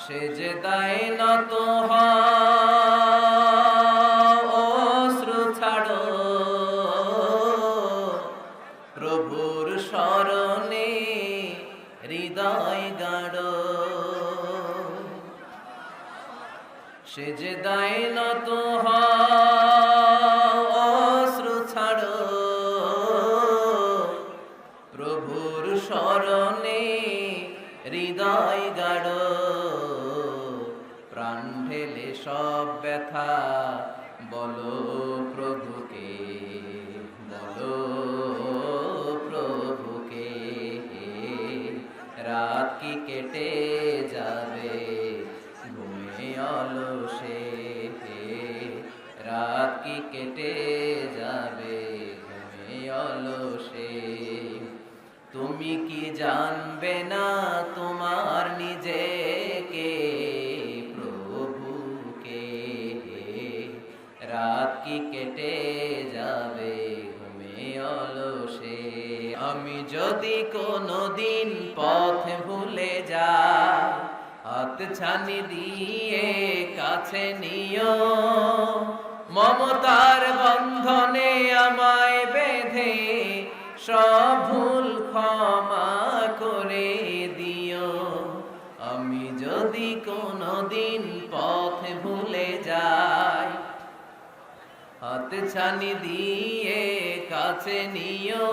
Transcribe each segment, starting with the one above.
সেজদায় নত হও, অশ্রু ছাড়ো, প্রভুর শরণে হৃদয় গাড়ো। সেজদায় নত হও, অশ্রু ছাড়ো, প্রভুর শরণে হৃদয় গাড়ো। প্রাণ ঢেলে সব ব্যথা বলো প্রভুকে, বলো প্রভুকে। রাত কি কেটে যাবে ঘুমে অলসে, রাত কি কেটে যাবে ঘুমে অলসে। তুমি কি জানবে না তোমার নিজেকে, প্রভুকে। রাত কি কেটে যাবে ঘুমে অলসে। আমি যদি কোনদিন পথ ভুলে যাই, হাত ছানি দিয়ে কাছে নিও, মমতার বন্ধনে আমায় বেঁধে সব ভুল ক্ষমা করে দিও। আমি যদি কোনদিন পথ ভুলে যাই, হাত ছানি দিয়ে কাছে নিও,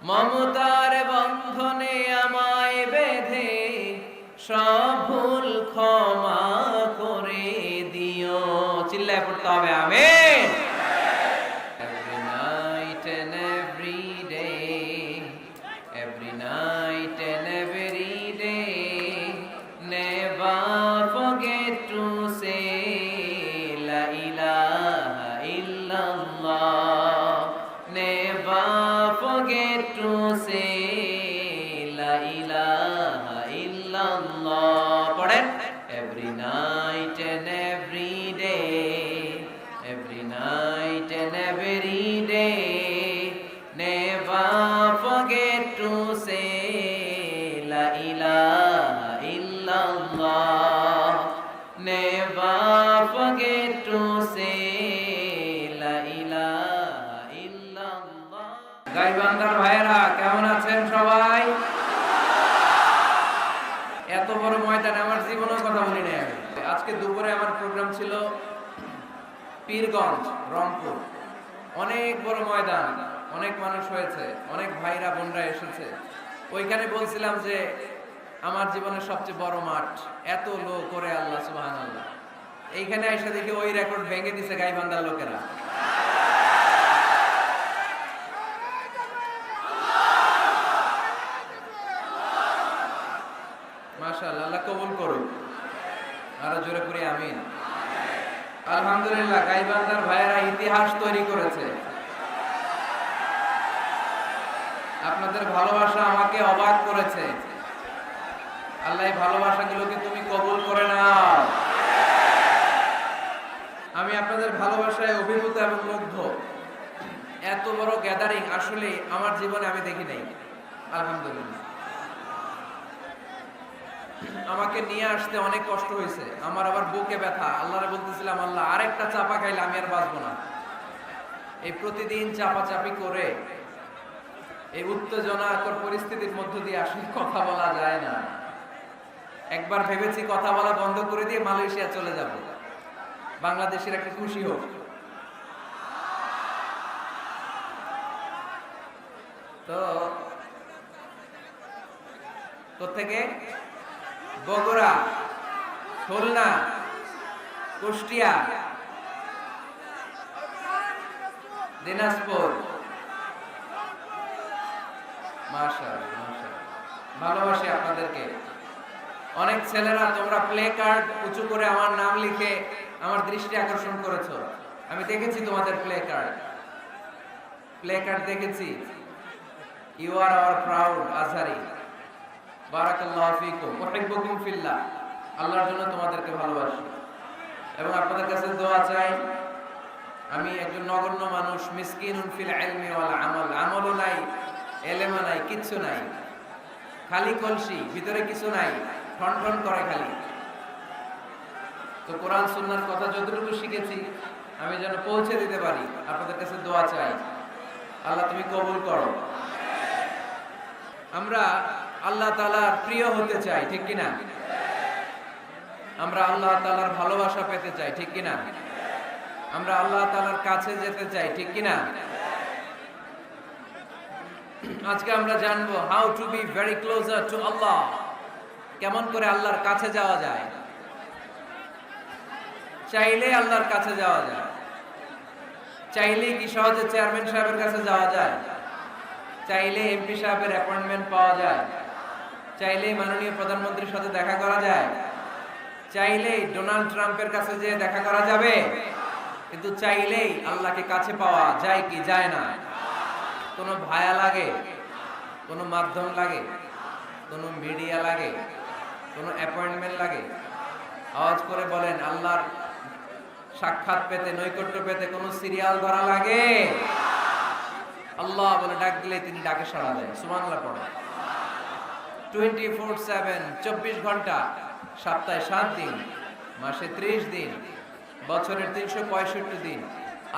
মমতার বন্ধনে আমায় বেঁধে সব ভুল ক্ষমা করে দিও। চিল্লায় পড়তে হবে আমিন। Every night and every day, every night and every day, never forget to say La ilaha illallah. Never forget to say La ilaha illallah. পড়েন। Every night and every day, every night and every day, never forget to say La ilaha illallah. Never forget to say La ilaha illallah. গাইবান্ধার ভাইয়েরা কেমন আছেন সবাই? এত বড় ময়দানে আমার জীবনের কথা বলি নাই আমি। আজকে দুপুরে আমার প্রোগ্রাম ছিল পীরগঞ্জ, রংপুর। অনেক বড় ময়দান, অনেক মানুষ হয়েছে, অনেক ভাইরা বোনরা এসেছে। ওইখানে বলছিলাম যে আমার জীবনের সবচেয়ে বড় মাঠ, এত লোক করে আল্লাহ সুবহানাল্লাহ। এইখানে এসে দেখি ওই রেকর্ড ভেঙে দিছে গাইবান্ধার লোকেরা। মাশাআল্লাহ, আল্লাহ কবুল করুক। আরো জোরে করে আমিন। আলহামদুলিল্লাহ, গাইবান্ধার ভাইয়েরা ইতিহাস তৈরি করেছে। আপনাদের ভালোবাসা আমাকে অবাক করেছে। আল্লাহ এই ভালোবাসাগুলোকে তুমি কবুল করে নাও। আমি আপনাদের ভালোবাসায় অভিভূত এবং মুগ্ধ। এত বড় গ্যাদারিং আসলে আমার জীবনে আমি দেখি নাই। আলহামদুলিল্লাহ, আমাকে নিয়ে আসতে অনেক কষ্ট হয়েছে। আমার আবার বুকে ব্যথা। আল্লাহরে বলতেছিলাম, আল্লাহ আরেকটা চাপা খাইলে আমি আর বাঁচবো না। এই প্রতিদিন চাপাচাপি করে এই উত্তেজনাকর পরিস্থিতির মধ্য দিয়ে আসলে কথা বলা যায় না। একবার ভেবেছি কথা বলা বন্ধ করে দিয়ে মালয়েশিয়া চলে যাব, বাংলাদেশের একটা খুশি হোক। তো কোত্থেকে? বগুড়া, খুলনা, কুষ্টিয়া, দিনাজপুর। মাশাআল্লাহ, মাশাআল্লাহ, ভালোবাসি আপনাদেরকে। অনেক ছেলেরা তোমরা প্লে কার্ড উঁচু করে আমার নাম লিখে আমার দৃষ্টি আকর্ষণ করেছো। আমি দেখেছি তোমাদের প্লে কার্ড দেখেছি। You are our proud Azhari. বারাকাল্লাহু ফিকুম, উহিব্বুকুম ফিল্লাহ। আল্লাহর জন্য তোমাদেরকে ভালোবাসি এবং আপনাদের কাছে দোয়া চাই। আমি একজন নগণ্য মানুষ, মিসকিনুন ফিল ইলমি ওয়াল আমাল। আমলও নাই, এলেমও নাই, কিচ্ছু নাই, খালি কলসি, ভিতরে কিছু নাই, ঠন ঠন করে খালি। তো কোরআন সুন্নাহর কথা যতটুকু শিখেছি আমি যেন পৌঁছে দিতে পারি। আপনাদের কাছে দোয়া চাই, আল্লাহ তুমি কবুল করো। আমরা আল্লাহ তাআলার প্রিয় হতে চাই, ঠিক কিনা? আমরা আল্লাহ তাআলার ভালোবাসা পেতে চাই, ঠিক কিনা? আমরা আল্লাহ তাআলার কাছে যেতে চাই, ঠিক কিনা? আজকে আমরা জানবো how to be very closer to Allah. কেমন করে আল্লাহর কাছে যাওয়া যায়। চাইলে আল্লাহর কাছে যাওয়া যায়। চাইলে কি সহজে চেয়ারম্যান সাহেবের কাছে যাওয়া যায়? চাইলে এমপি সাহেবের অ্যাপয়েন্টমেন্ট পাওয়া যায়? চাইলে মাননীয় প্রধানমন্ত্রীর সাথে দেখা করা যায়? চাইলেই ডোনাল্ড ট্রাম্পের কাছে যেয়ে দেখা করা যাবে? কিন্তু চাইলেই আল্লাহকে কাছে পাওয়া যায় কি যায় না? কোনো ভায়া লাগে, কোনো মাধ্যম লাগে, কোনো মিডিয়া লাগে, কোনো অ্যাপয়েন্টমেন্ট লাগে? আওয়াজ করে বলেন, আল্লাহর সাক্ষাৎ পেতে, নৈকট্য পেতে কোনো সিরিয়াল ধরা লাগে? আল্লাহ বলে ডাক দিলে তিনি ডাকে সাড়া দেয়। সুবহানাল্লাহ পড়ে। 24/7, 24 ঘন্টা, সপ্তাহে 7 দিন, মাসে 30 দিন, বছরের 365 দিন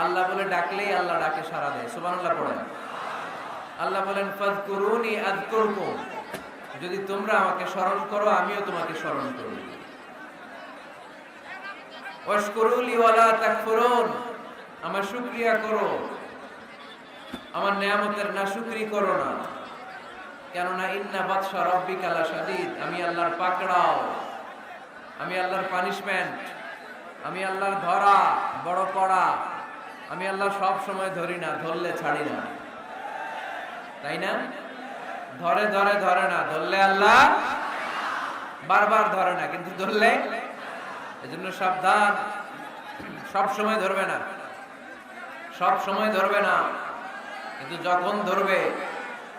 আল্লাহ বলে ডাকলেই আল্লাহ ডাকে সাড়া দেয়। সুবহানাল্লাহ পড়ে। আল্লাহ বলেন ফাযকুরুনি আযকুরকুম, যদি তোমরা আমাকে স্মরণ করো আমিও তোমাকে স্মরণ করব। ওয়াশকুরুলি ওয়ালা তাকফুরুন, আমার শুকরিয়া করো, আমার নিয়ামতের নাশুকরি করো না। কেননা ইন্না বাতশা রাব্বিকা লাশাদীদ, আমি আল্লাহর পাকড়াও, আমি আল্লাহর পানিশমেন্ট, আমি আল্লাহর ধরা বড় কড়া। আমি আল্লাহ সব সময় ধরি না, ধরলে ছাড়ি না, তাই না? ধরে ধরে ধরে না, ধরলে আল্লাহ বারবার ধরে না, কিন্তু ধরলে, এজন্য সাবধান। সব সময় ধরবে না, সব সময় ধরবে না, কিন্তু যখন ধরবে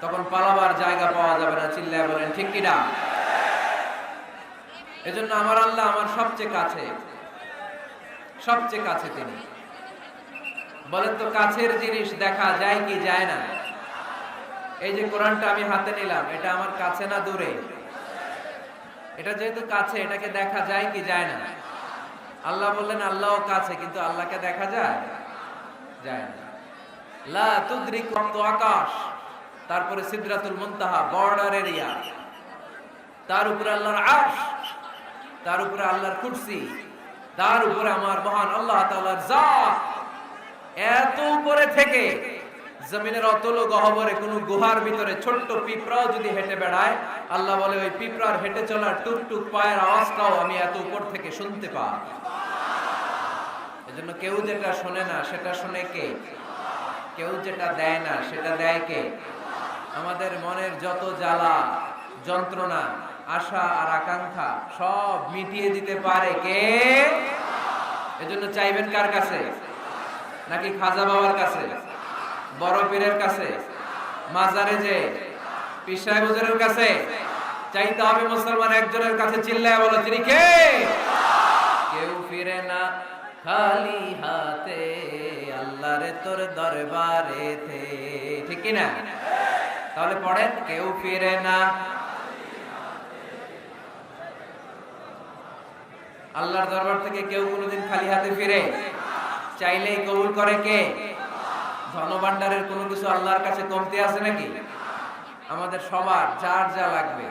তখন পালাবার জায়গা পাওয়া যাবে না। চিল্লায় বলেন ঠিক কিনা? এজন্য আমার আল্লাহ আমার সবচেয়ে কাছে, সবচেয়ে কাছে তিনি। বলেন তো কাছের জিনিস দেখা যায় কি যায় না? এই যে কোরআনটা আমি হাতে নিলাম, এটা আমার কাছে না দূরে? এটা যেহেতু কাছে, এটাকে দেখা যায় কি যায় না? আল্লাহ বললেন আল্লাহও কাছে, কিন্তু আল্লাহকে দেখা যায়? যায় না। লা তুদরিকু আকাশ, তারপরে সিদরাতুল মুনতাহা, বর্ডার এরিয়া, তার উপরে আল্লাহর আরশ, তার উপরে আল্লাহর কুরসি, তার উপরে আমার মহান আল্লাহ তাআলার জাত। এত উপরে থেকে জমিনের অতল গহ্বরে কোন গুহার ভিতরে ছোট্ট পিঁপড়াও যদি হেঁটে বেড়ায়, আল্লাহ বলে ওই পিঁপড়ার হেঁটে চলার টুকটুক পায়ের আওয়াজটাও আমি এত উপর থেকে শুনতে পাই। এজন্য কেউ যেটা শোনে না সেটা শোনে কে? কেউ যেটা দেয় না সেটা দেয় কে? আমাদের মনের যত জ্বালা যন্ত্রণা, আশা আর আকাঙ্ক্ষা সব মিটিয়ে দিতে পারে কে? এজন্য চাইবেন কার কাছে? নাকি খাজা বাবার কাছে, বড় পীরের কাছে, মাজারে যে পীর সাহেব হুজুরের কাছে? চাইতে হবে মুসলমান একজনের কাছে। চিল্লায় বলো তিনি কে? কেউ ফিরে না খালি হাতে, আল্লাহরে তোর দরবারেতে, ঠিক কি না? তাহলে পড়েন, কেউ ফিরে না, আল্লাহর দরবার থেকে কেউ কোনোদিন খালি হাতে ফিরে? চাইলেই কবুল করে কে? ধনভাণ্ডারের কোনো কিছু আল্লাহর কাছে কমতি আছে নাকি? আমাদের সবার যার যা লাগবে,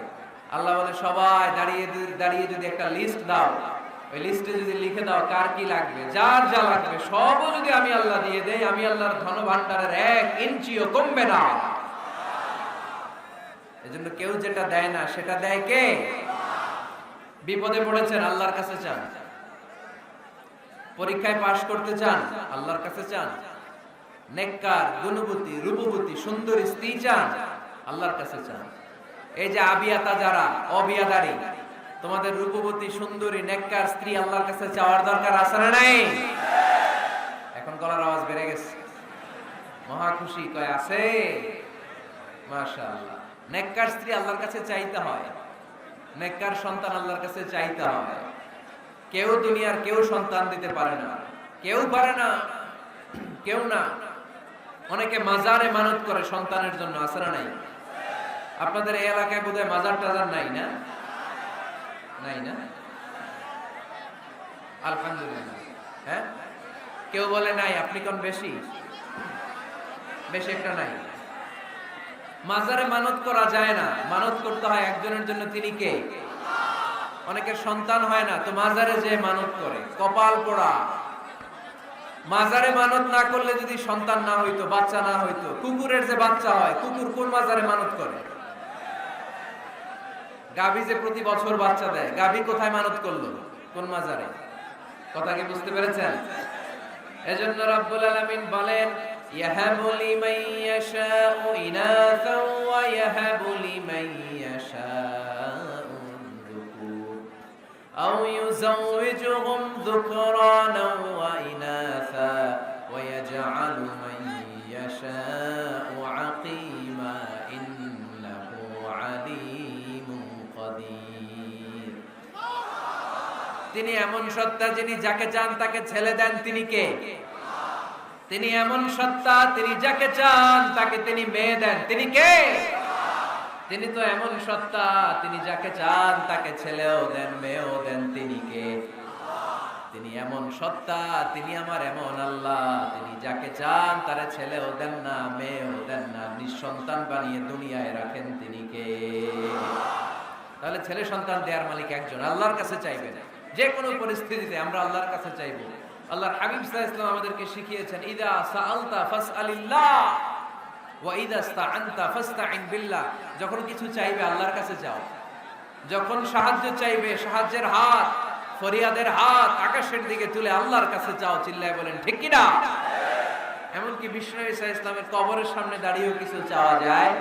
আল্লাহ বলে সবাই দাঁড়িয়ে দাঁড়িয়ে যদি একটা লিস্ট দাও, ওই লিস্টে যদি লিখে দাও কার কি লাগবে, যার যা লাগবে সবও যদি আমি আল্লাহ দিয়ে দেই, আমি আল্লাহর ধনভাণ্ডারের 1 ইঞ্চিও কমবে না। এজন্য কেউ যেটা দেয় না সেটা দেয় কে? বিপদে পড়েছেন, আল্লাহর কাছে চান। পরীক্ষায় পাশ করতে চান, আল্লাহর কাছে চান। নেককার, গুণবতী, রূপবতী, সুন্দরী স্ত্রী চান, আল্লাহর কাছে চান। এই যে আবিয়াতা যারা অবিয়াদারি, তোমাদের রূপবতী, সুন্দরী, নেককার স্ত্রী আল্লাহর কাছে চাওয়ার দরকার আছে না নাই? এখন গলার আওয়াজ বেড়ে গেছে, মহা খুশি, কয় আছে। মাশাআল্লাহ। নেককার স্ত্রী আল্লাহর কাছে চাইতে হয়, নেককার সন্তান আল্লাহর কাছে চাইতে হয়। কেউ দুনিয়ার কেউ সন্তান দিতে পারে না, কেউ পারে না, কেউ না। অনেকে মাজারে মানত করে সন্তানের জন্য, আছে না নাই? আপনাদের এই এলাকায় বোধহয় মাজার টাজার নাই না? নাই না? আলহামদুলিল্লাহ। হ্যাঁ, কেউ বলে নাই, আপনি কোন বেশি? বেশি একটা নাই। মাজারে মানত করা যায় না, মানত করতে হয় একজনের জন্য, তিনি কে? অনেকের সন্তান হয় না, তো মাজারে যে মানত করে, কপাল পোড়া। মাজারে মানত না করলে যদি সন্তান না হইতো, বাচ্চা না হইতো, কুকুরের যে বাচ্চা হয়, কুকুর কোন মাজারে মানত করে? গাভী যে প্রতি বছর বাচ্চা দেয়, গাভী কোথায় মানত করলো? কোন মাজারে? কথা কি বুঝতে পেরেছেন? এজন্য রব্বুল আলামিন বলেন, ইয়াহাবু লিমান ইয়াশাউ ইনাসাও ওয়া ইয়াহাবু লিমান ইয়াশাউ যুকুর আও ইউযাওয়িজুহুম যুকরানাও ওয়া ইনাসা ওয়া ইয়াজআলু মান ইয়াশাউ আকিমা ইন্নাহু আলিমুন কাদির। তিনি এমন সত্তা, যিনি যাকে চান তাকে ছেলে দেন, তিনি কে? তিনি এমন সত্তা, তিনি যাকে চান তাকে তিনি মেয়ে দেন, তিনি কে? তিনি তো এমন সত্তা, তিনি যাকে চান তাকে ছেলেও দেন, মেয়েও দেন, তিনি কে? তিনি এমন সত্তা, তিনি আমার এমন আল্লাহ, তিনি যাকে চান তারে ছেলেও দেন না, মেয়েও দেন না, নিঃসন্তান বানিয়ে দুনিয়ায় রাখেন, তিনি কে? তাহলে ছেলে সন্তান দেওয়ার মালিক একজন, আল্লাহর কাছে চাইবেন। যে কোনো পরিস্থিতিতে আমরা আল্লাহর কাছে চাইবো। আল্লাহর হাবিব সাল্লাল্লাহু আলাইহি ওয়াসাল্লাম আমাদেরকে শিখিয়েছেন, ইদা সাআলতা ফাসআলিল্লাহ ওয়া ইদা ইসতাআনতা ফাসতাইন বিল্লাহ। যখন কিছু চাইবে আল্লাহর কাছে চাও, যখন সাহায্য চাইবে সাহায্যের হাত, ফরিয়াদের হাত আকাশের দিকে তুলে আল্লাহর কাছে চাও। চিল্লায় বলেন ঠিক কি না? এমনকি বিষ্ণু ঈসা ইসলামের কবরের সামনে দাঁড়িয়েও কিছু চাওয়া যায়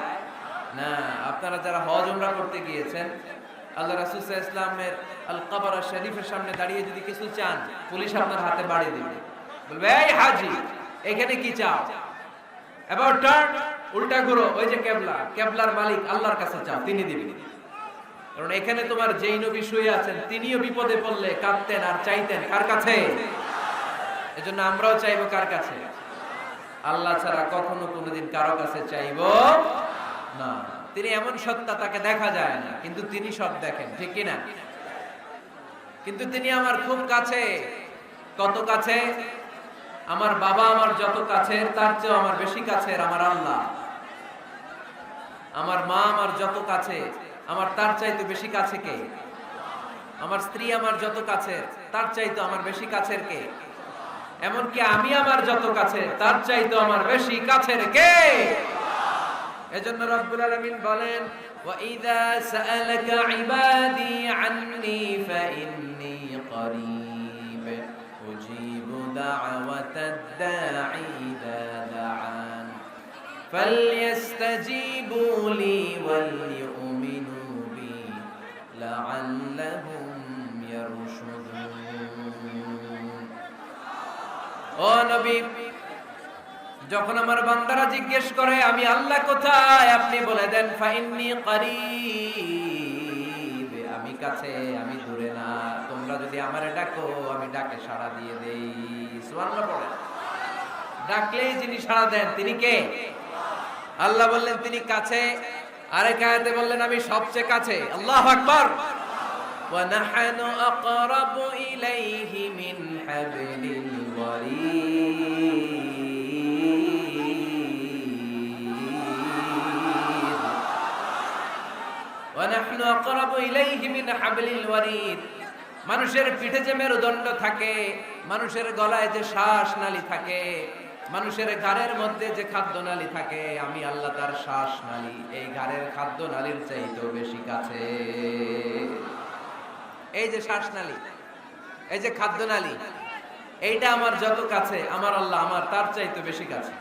না। আপনারা যারা হজ উমরা করতে গিয়েছেন, আল্লাহ রাসূল সাল্লাল্লাহু আলাইহি ওয়াসাল্লামের আল কবর শরীফের সামনে দাঁড়িয়ে যদি কিছু চান, পুলিশ আপনার হাতে বাড়ি দিবে, বলবে এই হাজী এখানে কি চাও? এবার টার্ন, উল্টা ঘুরো, ওই যে কেবলা, কেবলার মালিক আল্লাহর কাছে চাও, তিনি দিবেন। কারণ এখানে তোমার যেই নবী শুয়ে আছেন, তিনিও বিপদে পড়লে কাঁদতেন আর চাইতেন কার কাছে? এজন্য আমরাও চাইবো কার কাছে? আল্লাহ ছাড়া কখনো কোনোদিন কারো কাছে চাইবো না। তিনি এমন সত্তা, তাকে দেখা যায় না, কিন্তু তিনি সব দেখেন, ঠিক কি না? কিন্তু তিনি আমার খুব কাছে। কত কাছে? আমার বাবা আমার যত কাছের, তার চেয়েও আমার বেশি কাছের আমার আল্লাহ। আমার মা আমার যত কাছে, আমার তার চাইতে বেশি কাছে কে? আমার স্ত্রী আমার যত কাছের, তার চাইতে আমার বেশি কাছের কে? এমনকি আমি আমার যত কাছে, তার চাইতে আমার বেশি কাছের কে? এজন্য রব্বুল আলামিন বলেন, ওয়া ইযা সাআলাকা ইবাদি আন্নী ফাইন্নী করিব উজিবু দাওয়াতাদ দাঈ ইযা দাআন ফালইস্তাজিবু লি ওয়াল ইউমিনু বি লাআল্লাহুম ইয়ারশুদুন। ও নবী, যখন আমার বান্দারা জিজ্ঞেস করে আমি আল্লাহ কোথায়, আপনি বলে দেন ফাইন্নী করিব, আমি কাছে, আমি দূরে না। তোমরা যদি আমারে ডাকো, আমি ডাকে সাড়া দিয়ে দেই। সুবহানাল্লাহ পড়ে। ডাকলেই যিনি সাড়া দেন, তিনি কে? আল্লাহ বললেন তিনি কাছে। আরেক আয়াতে বললেন আমি সবচেয়ে কাছে। আল্লাহু আকবার। ওয়া নাহনু আকরাবু ইলাইহি মিন হাবলিল ওয়ারিদ। ওয়ানাহনু আকরাবু ইলাইহি মিন হাবলিল ওয়ারিদ। মানুষের পিঠে যে মেরুদণ্ড থাকে, মানুষের গলায় যে শ্বাস নালী থাকে, মানুষের ঘাড়ের মধ্যে যে খাদ্য নালী থাকে, আমি আল্লাহ তার শ্বাস নালী এই ঘাড়ের খাদ্য নালীর চাইতেও বেশি কাছে। এই যে শ্বাস নালী, এই যে খাদ্য নালী, এইটা আমার যত কাছে, আমার আল্লাহ আমার তার চাইতে বেশি কাছে।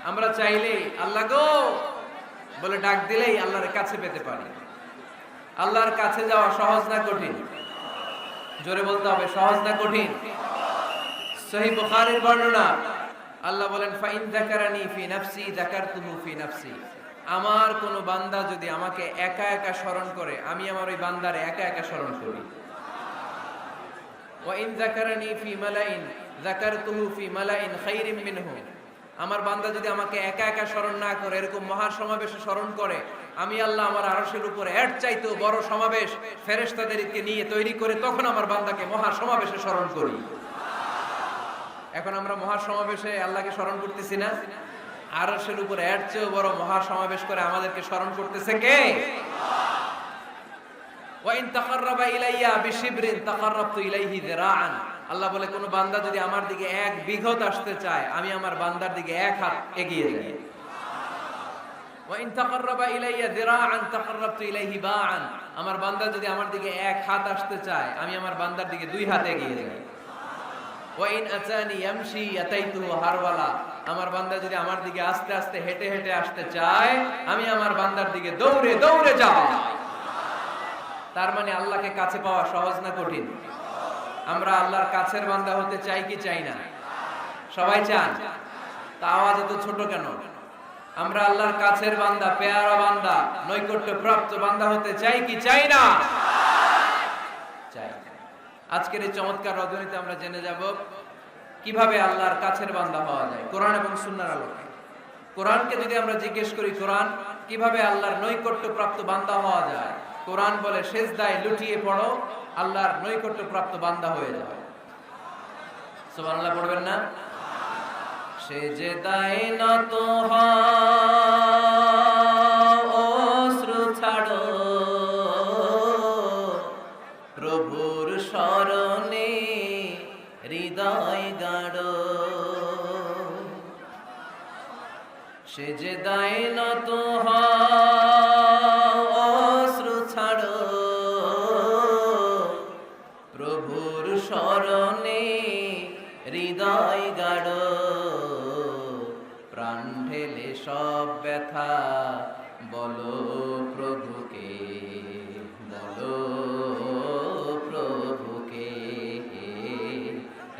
আমরা চাইলেই আল্লাহ গো বলে ডাক দিলেই আল্লাহর কাছে পেতে পারি। আল্লাহর কাছে যাওয়া সহজ না কঠিন? জোরে বলতে হবে, সহজ না কঠিন? সহিহ বুখারীর বর্ণনা, আল্লাহ বলেন ফাইন যাকারানি ফি নাফসি যাকারতুহু ফি নাফসি। আমার কোন বান্দা যদি আমাকে একা একা স্মরণ করে, আমি আমার ওই বান্দারে একা একা স্মরণ করি। ওয়া ইন যাকারানি ফি মালাইন যাকারতুহু ফি মালাইন খায়রিন মিনহু। আমার বান্দা যদি আমাকে একা একা স্মরণ না করে এরকম মহা সমাবেশে স্মরণ করে, আমি আল্লাহ আমার আরশের উপরে এর চাইতেও বড় সমাবেশ ফেরেশতাদেরকে নিয়ে তৈরি করে তখন আমার বান্দাকে মহা সমাবেশে স্মরণ করি। এখন আমরা মহা সমাবেশে আল্লাহকে স্মরণ করতেছি না? আরশের উপরে এর চেয়েও বড় মহা সমাবেশ করে আমাদেরকে স্মরণ করতেছে কে? ওয়া ইন তাকাররাবা ইলাইয়া বিশিবরিন তাকাররাবতু ইলাইহি যিরাআন। আল্লাহ বলে কোন বান্দা যদি আমার দিকে এক বিঘত আসতে চায়, আমি আমার বান্দার দিকে এক হাত এগিয়ে যাই। ওয়া ইন তাকাররাবা ইলাইয়া যিরাআন তাকাররাবতু ইলাইহি বাআন। আমার বান্দা যদি আমার দিকে এক হাত আসতে চায়, আমি আমার বান্দার দিকে দুই হাত এগিয়ে যাই। ওয়া ইন আতানি ইয়ামশি আতাইতুহু হারওয়ালা। আমার বান্দা যদি আমার দিকে আস্তে আস্তে হেঁটে হেঁটে আসতে চায়, আমি আমার বান্দার দিকে দৌড়ে দৌড়ে যাই। তার মানে আল্লাহকে কাছে পাওয়া সহজ না কঠিন? আমরা আল্লাহর কাছের বান্দা হতে চাই কি চাই না? সবাই চান। তা আওয়াজ এত ছোট কেন? আমরা আল্লাহর কাছের বান্দা, পেয়ারা বান্দা, নৈকট্য প্রাপ্ত বান্দা হতে চাই কি চাই না? চাই। আজকের এই চমৎকার রজনীতে আমরা জেনে যাব কিভাবে আল্লাহর কাছের বান্দা হওয়া যায় কোরআন এবং সুন্নাহর আলোকে। কোরআনকে যদি আমরা জিজ্ঞেস করি, কোরআন কিভাবে আল্লাহর নৈকট্য প্রাপ্ত বান্দা হওয়া যায়, কোরআন বলে সেজদায় লুটিয়ে পড়ো, আল্লাহর নৈকট্য প্রাপ্ত বান্দা হয়ে যাও। সুবহানাল্লাহ পড়বেন না? সেজদায় নত হও, অশ্রু ছাড়ো, প্রভুর শরণে হৃদয় গাড়ো। সেজদায় নত হও, অশ্রু ছাড়ো, প্রভুর শরণে হৃদয় গাড়ো। প্রাণ ঢেলে সব ব্যথা বলো প্রভুকে, বলো প্রভুকে।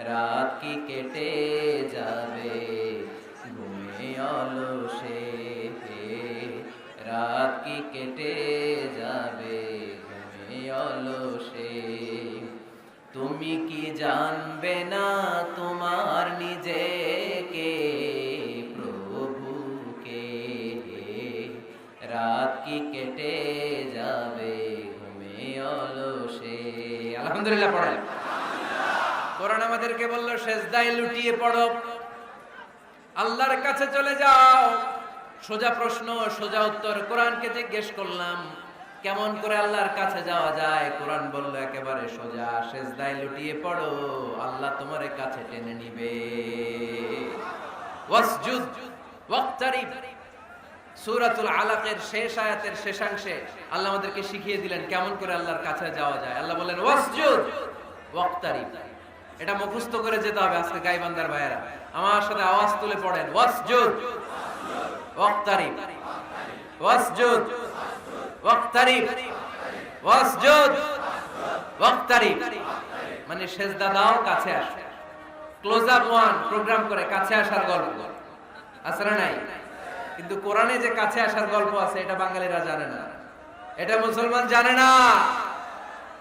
রাত কি কেটে যাবে ঘুমে অলসে, রাত কি কেটে যাবে ঘুমে অলসে। তুমি কি জানবে না তোমার নিজেকে, প্রভুকে। রাত কি কেটে যাবে ঘুমে অলসে। আলহামদুলিল্লাহ পড়েন। কোরআন আমাদেরকে বলল সেজদায় লুটিয়ে পড়ো, আল্লাহর কাছে চলে যাও। সোজা প্রশ্ন, সোজা উত্তর। কোরআনকে জিজ্ঞেস করলাম কেমন করে আল্লাহর কাছে যাওয়া যায়? কোরআন বলল একেবারে সোজা, সেজদায় লুটিয়ে পড়ো, আল্লাহ তোমার কাছে টেনে নিবে। ওয়াসজুদ ওয়াক্তারিব। সূরাতুল আলাকের শেষ আয়াতের শেষাংশে আল্লাহ আমাদেরকে শিখিয়ে দিলেন কেমন করে আল্লাহর কাছে যাওয়া যায়। আল্লাহ বলেন ওয়াসজুদ ওয়াক্তারিব। এটা মুখস্থ করে যেতে হবে আজকে গাইবান্দার ভাইয়েরা। আমার সাথে আওয়াজ তুলে পড়েন ওয়াসজুদ ওয়াক্তারিব, ওয়াসজুদ ওয়াক্তারিব, ওয়াসজুদ ওয়াক্তারিব। মানে সেজদা দাও, কাছে আসো। ক্লোজ আপ ওয়ান প্রোগ্রাম করে কাছে আসার গল্প আছে না নাই? কিন্তু কোরআনে যে কাছে আসার গল্প আছে এটা বাঙালিরা জানে না, এটা মুসলমান জানে না।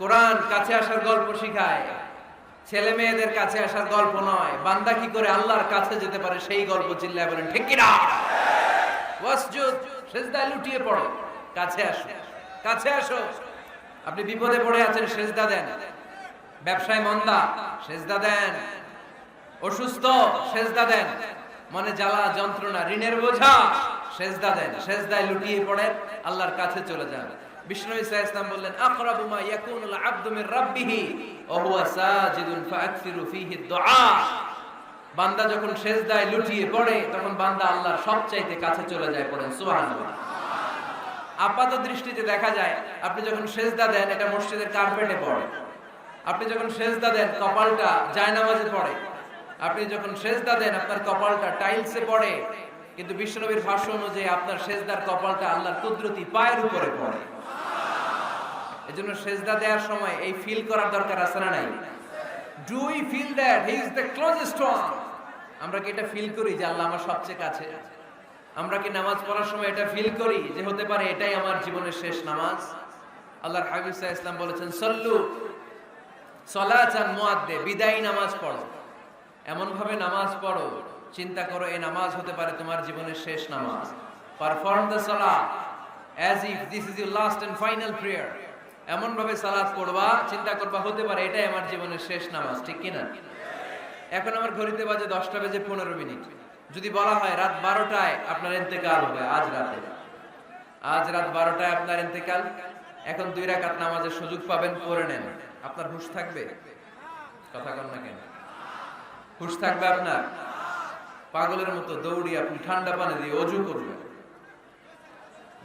কোরআন কাছে আসার গল্প শিখায়, ছেলে মেয়েদের কাছে আসার গল্প নয়। বান্দা কি করে আল্লাহর কাছে যেতে পারে সেই গল্প। চিল্লায় বলেন ঠিক কি না? ওয়াসজুদ, সেজদায় লুটিয়ে পড়ো, কাছে আসো, কাছে আসো। আপনি বিপদে পড়ে আছেন, সেজদা দেন। ব্যবসায় মন্দা, সেজদা দেন। অসুস্থ, সেজদা দেন। মনে জ্বালা যন্ত্রণা, ঋণের বোঝা, সেজদা দেন। সেজদায় লুটিয়ে পড়েন, আল্লাহর কাছে চলে যান। বিষ্ণু ঈসা ইসলাম বললেন আকরাবু মা ইয়াকুনুল আবদু মির রাব্বিহি ওয়া হুয়া সাজিদুন ফাআকসিরু ফীহি দুআ। বান্দা যখন সেজদায় লুটিয়ে পড়ে তখন বান্দা আল্লাহর সবচাইতে কাছে চলে যায়। পড়েন সুবহানাল্লাহ। আপাত দৃষ্টিতে দেখা যায় আপনি যখন সেজদা দেন এটা মসজিদের কার্পেটে পড়ে, আপনি যখন সেজদা দেন কপালটা জায়নামাজে পড়ে, আপনি যখন সেজদা দেন আপনার কপালটা টাইলসে পড়ে। কিন্তু বিশ্বনবীর ভাষ্য অনুযায়ী আপনার সেজদার কপালটা আল্লাহর কুদরতি পায়ের উপরে পড়ে। এজন্য সেজদা দেওয়ার সময় এই ফিল করার দরকার আছে না নাই? Do we feel that he is the closest one? আমরা কি এটা ফিল করি যে আল্লাহ আমার সবচেয়ে কাছে? আমরা কি নামাজ পড়ার সময় এটা ফিল করি যে হতে পারে এটাই আমার জীবনের শেষ নামাজ? আল্লাহর হাবিব সাল্লাল্লাহু আলাইহি ওয়াসাল্লাম বলেছেন সল্লু সলাতান মুআদ্দে, বিদায়ী নামাজ পড়ো, এমন ভাবে নামাজ পড়ো চিন্তা করো এই নামাজ হতে পারে তোমার জীবনের শেষ নামাজ। পারফর্ম দ্য সালাহ as if this is your last and final prayer. এমন ভাবে সালাত পড়বা, চিন্তা করবা হতে পারে এটাই আমার জীবনের শেষ নামাজ, ঠিক কিনা? এখন আমার ঘড়িতে বাজে 10:15। যদি বলা হয় রাত 12টায় আপনার ইন্তেকাল হবে, আজ রাত 12টায় আপনার ইন্তেকাল, এখন 2 রাকাত নামাজের সুযোগ পাবেন, পড়ে নেন, আপনার হুঁশ থাকবে? কথা কন না কেন? হুঁশ থাকবে আপনার? পাগলের মতো দৌড়ি আপনি ঠান্ডা পানি দিয়ে অজু করবেন,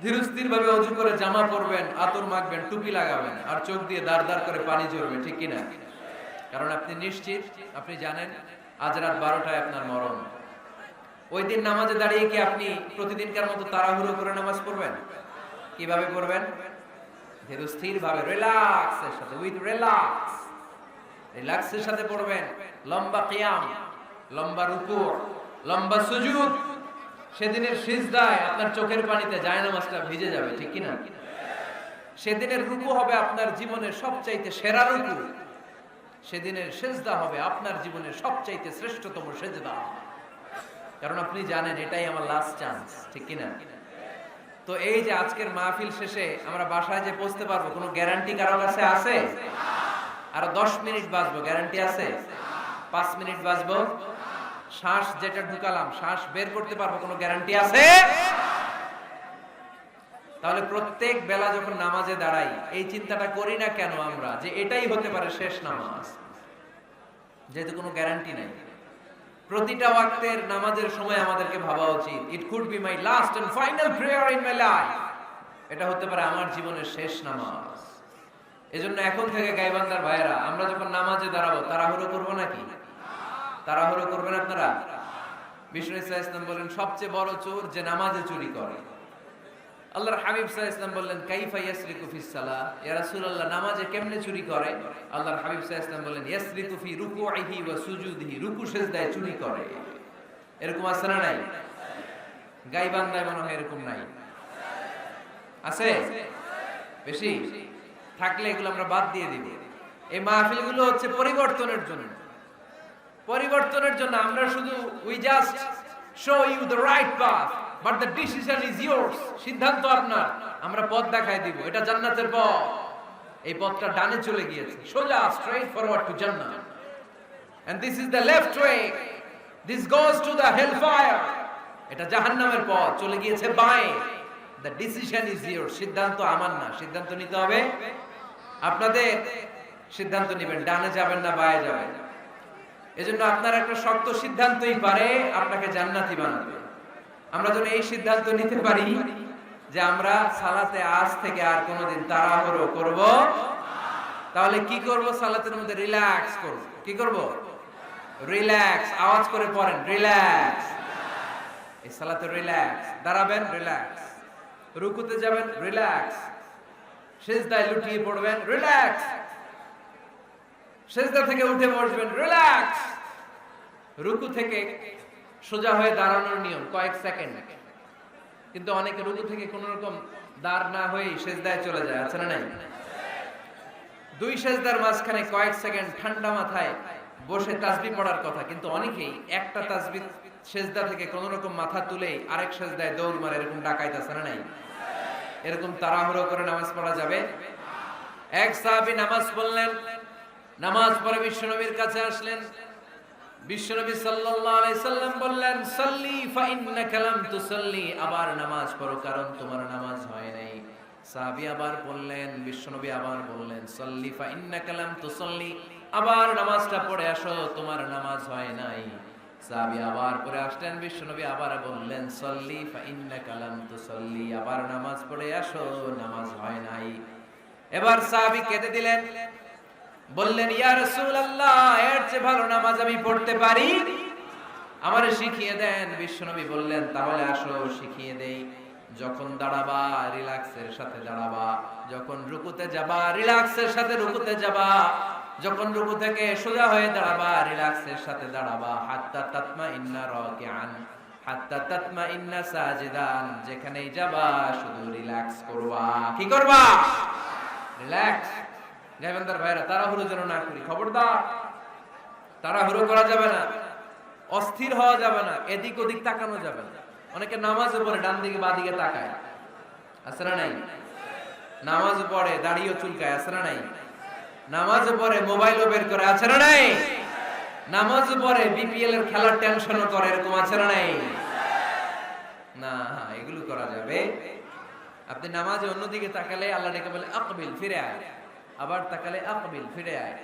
ধীরস্থির ভাবে অজু করে জামা পরবেন, আতর মাখবেন, টুপি লাগাবেন, আর চোখ দিয়ে দাঁড় দাঁড় করে পানি ঝরবে, ঠিক কিনা? কারণ আপনি নিশ্চিত, আপনি জানেন আজ রাত 12টায় আপনার মরণ। ওই দিন নামাজে দাঁড়িয়ে কি আপনি প্রতিদিনকার মতো তাড়াহুড়ো করে নামাজ পড়বেন? কিভাবে পড়বেন? ধীরস্থির ভাবে, রিল্যাক্সের সাথে, উইথ রিল্যাক্সের সাথে পড়বেন। লম্বা কিয়াম, লম্বা রুকু, লম্বা সুজুদ। সেদিনের সিজদায় আপনার চোখের পানিতে জায়নামাজটা ভিজে যাবে, ঠিক কিনা? সেদিনের রুকু হবে আপনার জীবনের সবচাইতে সেরা রুকু। সেদিনের সিজদা হবে আপনার জীবনের সবচাইতে শ্রেষ্ঠতম সিজদা। কারণ আপনি জানেন এটাই আমার লাস্ট চান্স, ঠিক কিনা? তো এই যে আজকের মাহফিল শেষে আমরা বাসায় যে পৌঁছতে পারবো, কোনো গ্যারান্টি কারো কাছে আছে? আরো 10 মিনিট বাঁচবো, গ্যারান্টি আছে? 5 মিনিট বাঁচবো, শ্বাস যেটা ঢুকালাম শ্বাস বের করতে পারবো, কোনো গ্যারান্টি আছে? তাহলে প্রত্যেক বেলা যখন নামাজে দাঁড়াই এই চিন্তাটা করি না কেন আমরা, যে এটাই হতে পারে শেষ নামাজ, যেহেতু কোনো গ্যারান্টি নাই। প্রতিটা ওয়াক্তের নামাজের সময় আমাদেরকে ভাবা উচিত, it could be my last and final prayer in my life. এটা হতে পারে আমার জীবনের শেষ নামাজ। এজন্য এখন থেকে গাইবান্দার ভাইয়েরা, আমরা যখন নামাজে দাঁড়াবো তাড়াহুড়ো করবো নাকি? তাড়াহুড়ো করবেন আপনারা? বিষ্ণু ইসলাম ইসলাম বলেন সবচেয়ে বড় চোর যে নামাজে চুরি করে। আল্লাহর হাবিব সাল্লাল্লাহু আলাইহি ওয়াসাল্লাম বললেন কাইফা ইয়াসরিকু ফিস সালাহ, ইয়া রাসূলুল্লাহ নামাজে কেমনে চুরি করে? আল্লাহর হাবিব সাল্লাল্লাহু আলাইহি ওয়াসাল্লাম বললেন ইয়াসরিকু ফি রুকুইহি ওয়া সুজুদিহি, রুকু সিজদায় চুরি করে। এরকম আছে না নাই? গাইবান্দায় মনে হয় এরকম নাই, আছে? বেশি থাকলে এগুলো আমরা বাদ দিয়ে দিব। এই মাহফিলগুলো হচ্ছে পরিবর্তনের জন্য, পরিবর্তনের জন্য। আমরা শুধু we just show you the right path, but the decision is yours. সিদ্ধান্ত আপনার, আমরা পথ দেখাই দিব। এটা জান্নাতের পথ, এই পথটা ডানে চলে গিয়েছে, সোজা স্ট্রেইট ফরওয়ার্ড টু জান্নাত, and this is the left way, this goes to the hell fire. এটা জাহান্নামের পথ, চলে গিয়েছে বাঁয়ে। দ্য ডিসিশন ইজ ইয়োরস, সিদ্ধান্ত আমার না, সিদ্ধান্ত নিতে হবে আপনাদের। সিদ্ধান্ত নেবেন ডানে যাবেন না বাঁয়ে যাবেন। এজন্য আপনার একটা শক্ত সিদ্ধান্তই পারে আপনাকে জান্নাতি বানাবে। আমরা যেন এই সিদ্ধান্ত নিতে পারি যে আমরা সালাতে আজ থেকে আর কোনোদিন তাড়াহুড়ো করব। তাহলে কি করব? সালাতের মধ্যে রিল্যাক্স করব। কি করব? রিল্যাক্স। আওয়াজ করে পড়েন, রিল্যাক্স। এই সালাতে রিল্যাক্স। দাঁড়াবেন, রিল্যাক্স। রুকুতে যাবেন, রিল্যাক্স। সিজদায় লুটিয়ে পড়বেন, রিল্যাক্স। সিজদা থেকে উঠে বসবেন, রিল্যাক্স। রুকু থেকে সোজা হয়ে দাঁড়ানোর নিয়ম কয়েক সেকেন্ড, কিন্তু অনেকে রুকু থেকে কোন রকম দাঁড় না হয়ে সিজদায় চলে যায়, আছে না নাই? 2 সিজদার মাঝখানে কয়েক সেকেন্ড ঠান্ডা মাথায় বসে তাসবিহ পড়ার কথা, কিন্তু অনেকেই একটা তাসবিহ সিজদা থেকে কোন রকম মাথা তুলে আরেক সিজদায় দৌড় মারে, এরকম ডাকাইতেছে না নাই? এরকম তাড়াহুড়ো করে নামাজ পড়া যাবে? এক সাহাবী নামাজ পড়লেন, নামাজ পড়ে বিশ্বনবীর কাছে আসলেন। বিশ্বনবী সাল্লাল্লাহু আলাইহি সাল্লাম বললেন সাল্লি ফা ইন্নাকা লাম তুসাল্লি, আবার নামাজ পড়ো কারণ তোমার নামাজ হয় নাই। সাহাবী আবার বললেন, বিশ্বনবী আবার বললেন সাল্লি ফা ইন্নাকা লাম তুসাল্লি, আবার নামাজটা পড়ে আসো তোমার নামাজ হয় নাই। সাহাবী আবার পড়ে আসলেন, বিশ্বনবী আবার বললেন সাল্লি ফা ইন্নাকা লাম তুসাল্লি, আবার নামাজ পড়ে আসো নামাজ হয় নাই। এবার সাহাবী কেঁদে দিলেন, বললেন ইয়া রাসূলুল্লাহ এর চেয়ে ভালো নামাজ আমি পড়তে পারি, আমারে শিখিয়ে দেন। বিশ্বনবী বললেন তাহলে আসো শিখিয়ে দেই। যখন দাঁড়াবা রিল্যাক্সের সাথে দাঁড়াবা, যখন রুকুতে যাবা রিল্যাক্সের সাথে রুকুতে যাবা, যখন রুকু থেকে সোজা হয়ে দাঁড়াবা রিল্যাক্সের সাথে দাঁড়াবা। হাত্তা তাতমাইন্না রাকিআন হাত্তা তাতমাইন্না সাজিদান, যেখানেই যাবা শুধু রিল্যাক্স করবা। কি করবা? রিল্যাক্স। গাইবান্দার ভাইরা তাড়াহুড়ো যেন না করি, খবরদার তাড়াহুড়ো করা যাবে না। অস্থির হওয়া যাবে না, এদিক ওদিক তাকানো যাবে না। অনেকে নামাজে পড়ে ডান দিকে বা দিকে তাকায়, আছে না নাই? নামাজ পড়ে দাড়িও চুলকায়, আছে না নাই? নামাজ পড়ে মোবাইলও বের করে, আছে না নাই? নামাজ পড়ে বিপিএল এর খেলার টেনশনও করে, এরকম আছে না নাই? না, এগুলো করা যাবে। আপনি নামাজে অন্যদিকে তাকালে আল্লাহ ডেকে বলে আকবিল, ফিরে আয়। আবার তাকালে আকবিল, ফিরে আয়।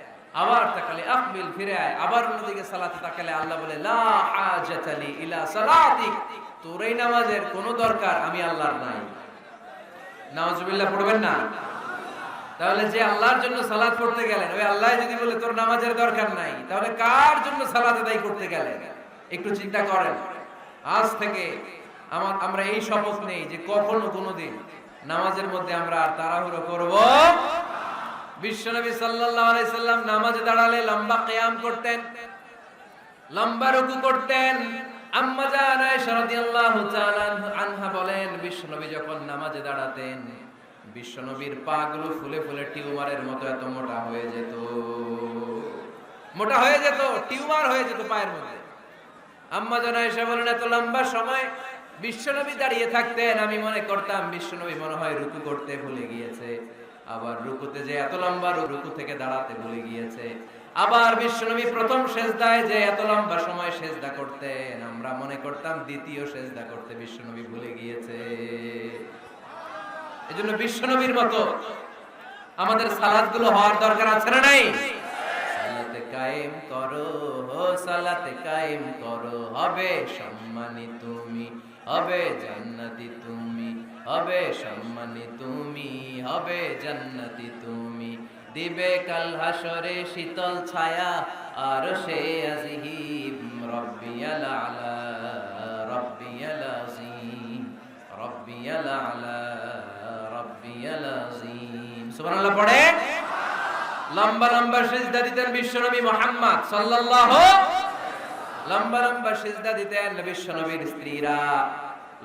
আবার তাকালে আকবিল, ফিরে আয়। আবার অন্যদিকে সালাতে তাকালে আল্লাহ বলে লা হাজাতা লি ইলা সালাতিক, তোর এই নামাজের কোনো দরকার আমি আল্লাহর নাই। নাউজুবিল্লাহ পড়বেন না? তাহলে যে আল্লাহর জন্য সালাত পড়তে গেলেন, ওই আল্লাহ যদি বলে তোর নামাজের দরকার নাই, তাহলে কার জন্য সালাত আদায় করতে গেলেন? একটু চিন্তা করেন। আজ থেকে আমরা এই শপথ নেই যে কখনো কোনোদিন নামাজের মধ্যে আমরা আর তাড়াহুড়ো করব। বিশ্বনবী সাল্লাল্লাহু আলাইহি সাল্লাম নামাজে দাঁড়ালে লম্বা কিয়াম করতেন, লম্বা রুকু করতেন। আম্মা জান আয়েশা রাদিয়াল্লাহু তাআলা আনহা বলেন, বিশ্বনবী যখন নামাজে দাঁড়াতেন, বিশ্বনবীর পা গুলো ফুলে ফুলে টিউমারের মতো এত মোটা হয়ে যেত, মোটা হয়ে যেত, টিউমার হয়ে যেত পায়ের মধ্যে। আম্মা জান আয়েশা বলেন, এত লম্বা সময় বিশ্বনবী দাঁড়িয়ে থাকতেন, আমি মনে করতাম বিশ্বনবী মনে হয় রুকু করতে ভুলে গিয়েছে। আবার রুকুতে যে এত লম্বা রুকু থেকে দাঁড়াতে ভুলে গিয়েছে। আবার বিশ্বনবী প্রথম সেজদায় যে এত লম্বা সময় সেজদা করতেন, আমরা মনে করতাম দ্বিতীয় সেজদা করতে বিশ্বনবী ভুলে গিয়েছে। এজন্য বিশ্বনবীর মতো আমাদের সালাতগুলো হওয়ার দরকার আছে না নাই? সালাতে কায়েম করো, সালাতে কায়েম করো, হবে সম্মানী তুমি, হবে জান্নাতি তুমি, হবে সম্মানী তুমি, হবে জান্নাতি তুমি। দিবে কাল হাসরে শীতল ছায়া আর সে আজিম, রব্বিয়াল আলা, রব্বিয়াল আযীম, রব্বিয়াল আলা, রব্বিয়াল আযীম। সুবহানাল্লাহ পড়ে। লম্বা লম্বা সিজদা দিতেন বিশ্বনবী মুহাম্মদ সাল্লাল্লাহু, লম্বা লম্বা সিজদা দিতেন বিশ্বনবীর স্ত্রীরা,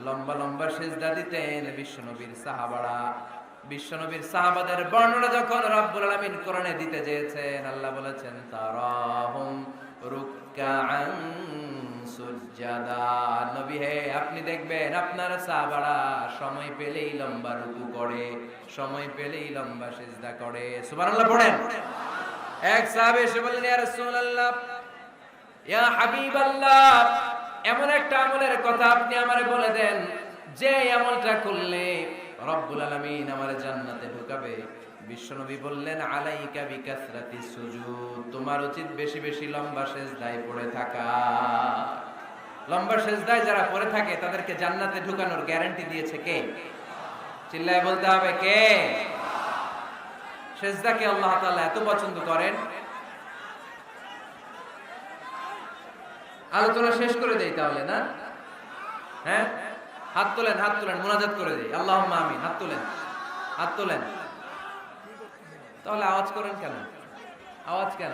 লম্বা লম্বা সিজদা দিতেন বিশ্বনবীর সাহাবারা। বিশ্বনবীর সাহাবাদের বর্ণনা যখন রব্বুল আলামিন কোরআনে দিতে চেয়েছেন, আল্লাহ বলেছেন তারাহুম রুকআন সুজদা। নবী হে, আপনি দেখবেন আপনার সাহাবারা সময় পেলেই লম্বা রুকু করে, সময় পেলেই লম্বা সিজদা করে। সুবহানাল্লাহ পড়েন। এক সাহাবী এসে বললেন, ইয়া রাসূলুল্লাহ, ইয়া হাবিবাল্লাহ, এমন একটা আমলের কথা আপনি আমারে বলে দেন যে আমলটা করলে রব্বুল আলামিন আমারে জান্নাতে ঢুকাবে। বিশ্বনবী বললেন, আলাইকা বিকাসরাতিস সুজুদ, তোমার উচিত বেশি বেশি লম্বা সিজদায় পড়ে থাকা। লম্বা সিজদায় যারা পড়ে থাকে তাদেরকে জান্নাতে ঢুকানোর গ্যারান্টি দিয়েছে কে? চিল্লায় বলতে হবে কে? সিজদাকে আল্লাহ তাআলা এত পছন্দ করেন। আলোচনা শেষ করে দেই তাহলে, না? হ্যাঁ, হাত তোলেন, হাত তোলেন, মুনাজাত করে দেই। আল্লাহুম্মা আমিন। হাত তোলেন, হাত তোলেন। তাহলে আওয়াজ করেন কেন? আওয়াজ কেন?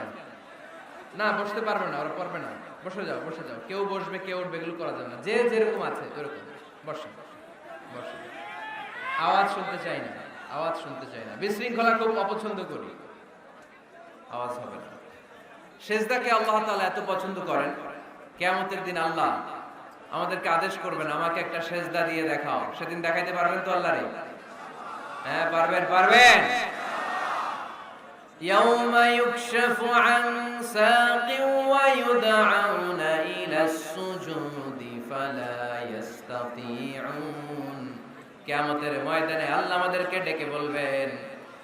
না, বসতে পারবে না, ওরা পারবে না। বসে যাও, বসে যাও। কেউ বসবে, কেউ উঠবে, এগুলো করা যাবে না। যে যেরকম আছে ওরকম বসে, বসে। আওয়াজ শুনতে চাই না, আওয়াজ শুনতে চাই না। বিশৃঙ্খলা খুব অপছন্দ করি, আওয়াজ হবে না। সিজদাকে আল্লাহ তাআলা এত পছন্দ করেন, কিয়ামতের দিন আল্লাহ আমাদেরকে আদেশ করবেন, আমাকে একটা সিজদা দিয়ে দেখাও। সেদিন দেখাইতে পারবেন তো আল্লাহরে? হ্যাঁ, পারবেন, পারবেন। ইয়াউমা ইউকশাফু আন সাকিন ওয়া ইউদআউনা ইলাস সুজুদি ফালা ইস্তাতিউন। কিয়ামতের ময়দানে আল্লাহ আমাদেরকে ডেকে বলবেন,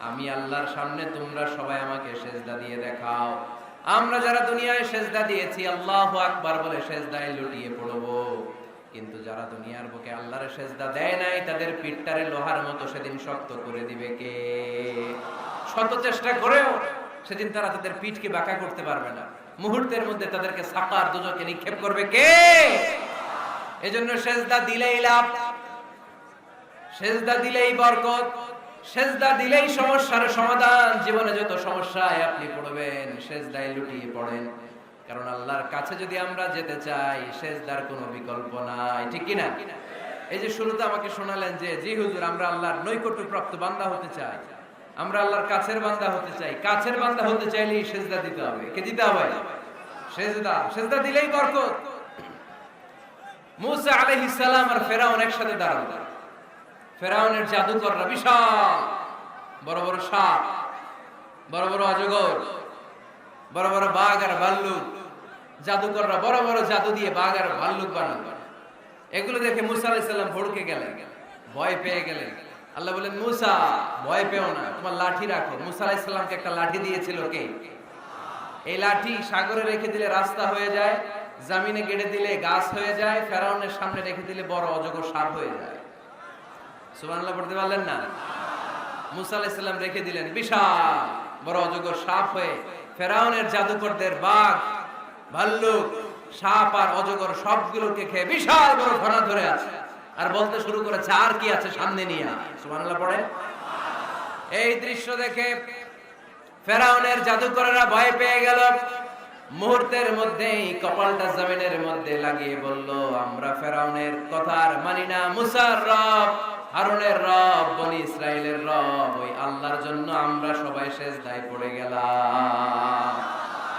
আমি আল্লাহর সামনে তোমরা সবাই আমাকে সিজদা দিয়ে দেখাও। আমরা যারা দুনিয়ায় সিজদা দিয়েছি আল্লাহু আকবার বলে সিজদায় লুটিয়ে পড়ব, কিন্তু যারা দুনিয়ার বুকে আল্লাহর সিজদা দেয় নাই তাদের পিঠটারে লোহার মতো সেদিন শক্ত করে দিবে কে? শত চেষ্টা করেও সেদিন তারা তাদের পিঠকে বাঁকা করতে পারবে না। মুহূর্তের মধ্যে তাদেরকে সাকার দুজকে নিক্ষেপ করবে কে? এজন্য সিজদা দিলেই লাভ, সিজদা দিলেই বরকত, সিজদা দিলেই সমস্যার সমাধান। জীবনে যত সমস্যায় আপনি পড়বেন সিজদায় লুটিয়ে পড়েন, কারণ আল্লাহর কাছে যদি আমরা যেতে চাই সিজদার কোনো বিকল্প নাই, ঠিক কি না? এই যে শুরুতে আমাকে শোনালেন যে জি হুজুর, আমরা আল্লাহর নৈকট্যপ্রাপ্ত বান্দা হতে চাই, আমরা আল্লাহর কাছের বান্দা হতে চাই। কাছের বান্দা হতে চাইলেই সিজদা দিতে হবে। কে দিতে হবে? সিজদা। সিজদা দিলেই বরকত। মুসা আলাইহিস সালাম আর ফেরাউন একসাথে দাঁড়ালো। ফেরাউনের জাদুকররা বিশাল বড় বড় সাপ, বড় বড় অজগর, বড় বড় বাঘ আর ভাল্লুক, জাদুকররা বড় বড় জাদু দিয়ে বাঘ আর ভাল্লুক বানালো। এগুলো দেখে মুসা আলাইহিস সালাম ভড়কে গেলেন, ভয় পেয়ে গেলেন। আল্লাহ বলেন, মুসা ভয় পেও না, তোমার লাঠি রাখো। মুসা আলাইহিস সালামকে একটা লাঠি দিয়েছিল কে? এই লাঠি সাগরে রেখে দিলে রাস্তা হয়ে যায়, জমিনে গেড়ে দিলে গাছ হয়ে যায়, ফেরাউনের সামনে রেখে দিলে বড় অজগর সাপ হয়ে যায়। সুবহানাল্লাহ পড়তে পারলেন না? মুসা আলাইহিস সালাম রেখে দিলেন, বিশাল বড় অজগর সাপ হয়ে ফেরাউনের জাদুকরদের বাঘ, ভাল্লুক, সাপ আর অজগর সবগুলোকে খেয়ে বিশাল বড় ঘোড়া ধরে আছে আর বলতে শুরু করেছে, আর কি আছে সামনে নিয়ে। সুবহানাল্লাহ পড়ে। এই দৃশ্য দেখে ফেরাউনের জাদুকরেরা ভয় পেয়ে গেল। মুহূর্তের মধ্যেই কপালটা জমিনের মধ্যে লাগিয়ে বলল, আমরা ফেরাউনের কথা আর মানি না। মুসার রব, হারুনের রব, বনি ইসরাইলের রব, ওই আল্লাহর জন্য আমরা সবাই সিজদায় পড়ে গেলাম।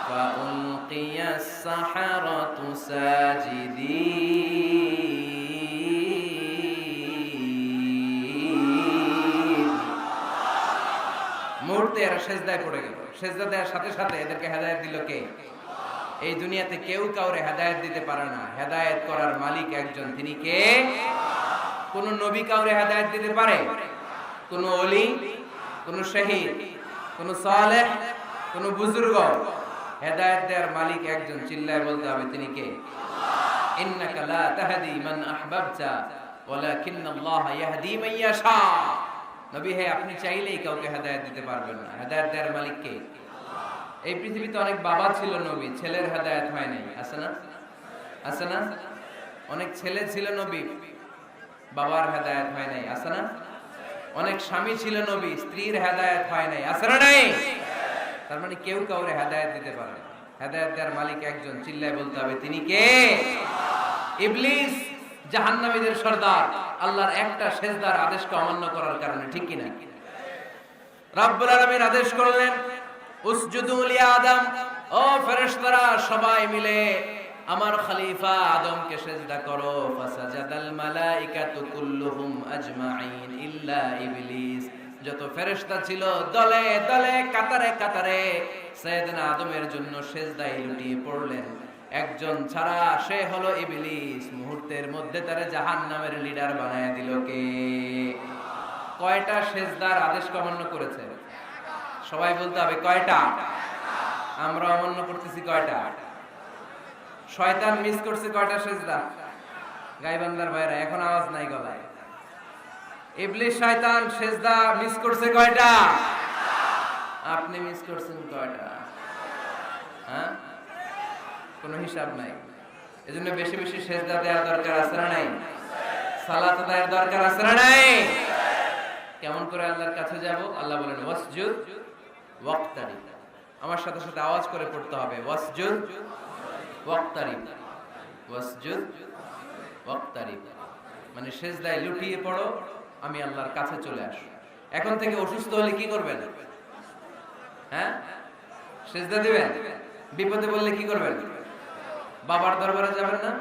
ফাউলকিয়াস সাহারাতু সাজিদিন। মুহূর্তে এরা সিজদায় পড়ে গেল। সিজদা দেওয়ার সাথে সাথে এদেরকে হেদায়েত দিল কে? এই দুনিয়াতে কেউ কাউরে হেদায়েত দিতে পারে না, হেদায়েত করার মালিক একজন, তিনি কে? কোন নবী কাউরে হেদায়েত দিতে পারে? কোন ওলি, কোন শহীদ, কোন সালেহ, কোন বুজুর্গ? হেদায়েত দেওয়ার মালিক একজন, চিল্লায় বলতে হবে তিনি কে? ইন্নাকা লা তাহদি মান আহবাবতা ওয়ালাকিন্নাল্লাহা ইয়াহদি মান ইয়াশা। নবী হে, আপনি চাইলেই কাউকে হেদায়েত দিতে পারবেন না, হেদায়েত দেওয়ার মালিক কে? এই পৃথিবীতে অনেক বাবা ছিল নবী, ছেলের হেদায়েত হয় নাই, আছে না? আছে না? অনেক ছেলে ছিল নবী, বাবার হেদায়েত হয় নাই, আছে না? অনেক স্বামী ছিল নবী, স্ত্রীর হেদায়েত হয় নাই, আছে না? নাই। তার মানে কেউ কাউরে হেদায়েত দিতে পারে না। হেদায়েত দেওয়ার মালিক একজন, চিল্লায় বলতে হবে তিনি কে? ইবলিস জাহান্নামীদের সর্দার, আল্লাহর একটা সিজদার আদেশকে অমান্য করার কারণে, ঠিক কি না? রব্বুল আলামিন আদেশ করলেন, উসজুদু লি আদম, ও ফেরেশতারা সবাই মিলে আমার খলিফা আদমকে সিজদা করো। ফাসাজাদাল মালাইকাতু কুল্লুহুম আজমাইন ইল্লা ইবলিস। যত ফেরেশতা ছিল দলে দলে কাতারে কাতারে সাইয়েদনা আদমের জন্য সিজদায় লুটিয়ে পড়লেন। একজন ছাড়া, সে হলো ইবলিস। মুহূর্তের মধ্যে তারে জাহান্নামের লিডার বানায় দিল কে? কয়টা সিজদার আদেশ অমান্য করেছে? সবাই বলতে হবে কয়টা? আমরা অমান্য করতেছি কয়টা? শয়তান মিস করছে কয়টা সিজদা? গায়বান্দার ভাইরা এখন আওয়াজ নাই গলায়। ইবলিস শয়তান সিজদা মিস করছে কয়টা? আপনি মিস করছেন কয়টা? হ্যাঁ, কোনো হিসাব নাই। এজন্য বেশি বেশি সিজদা দেওয়ার দরকার আছে না নাই? সালাত দেওয়ার দরকার আছে না নাই? কেমন করে আল্লাহর কাছে যাব? আল্লাহ বলেন, ওয়াসজুদ ওয়াক্তারিব। আমার সাথে সাথে আওয়াজ করে পড়তে হবে, ওয়াসজুদ ওয়াক্তারিব, ওয়াসজুদ ওয়াক্তারিব। মানে সিজদায় লুটিয়ে পড়ো, আমি আল্লাহর কাছে চলে আসো। এখন থেকে অসুস্থ হলে কি করবেন? হ্যাঁ, সিজদা দিবেন। বিপদে বললে কি করবেন? বাবার দরবারে যাবেন না?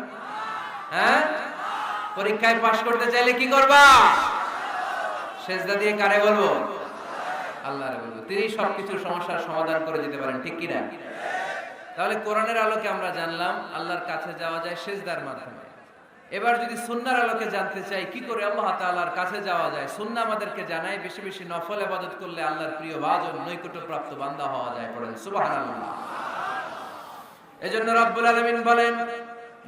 হ্যাঁ, পরীক্ষায় পাশ করতে চাইলে কি করবা? সিজদা দিয়ে কারে বলবো? আল্লাহরে বলবো। তিনি সবকিছুর সমস্যার সমাধান করে দিতে পারেন, ঠিক কি না? তাহলে কোরআনের আলোকে আমরা জানলাম আল্লাহর কাছে যাওয়া যায় সিজদার মাধ্যমে। এবার যদি সুন্নাহর আলোকে জানতে চাই কি করে আল্লাহ তাআলার কাছে যাওয়া যায়, সুন্নাহ আমাদেরকে জানায় বেশি বেশি নফল ইবাদত করলে আল্লাহর প্রিয় ভাজন নৈকট্যপ্রাপ্ত বান্দা হওয়া যায়। পড়েন সুবহানাল্লাহ। এজন্য রব্বুল আলামিন বলেন,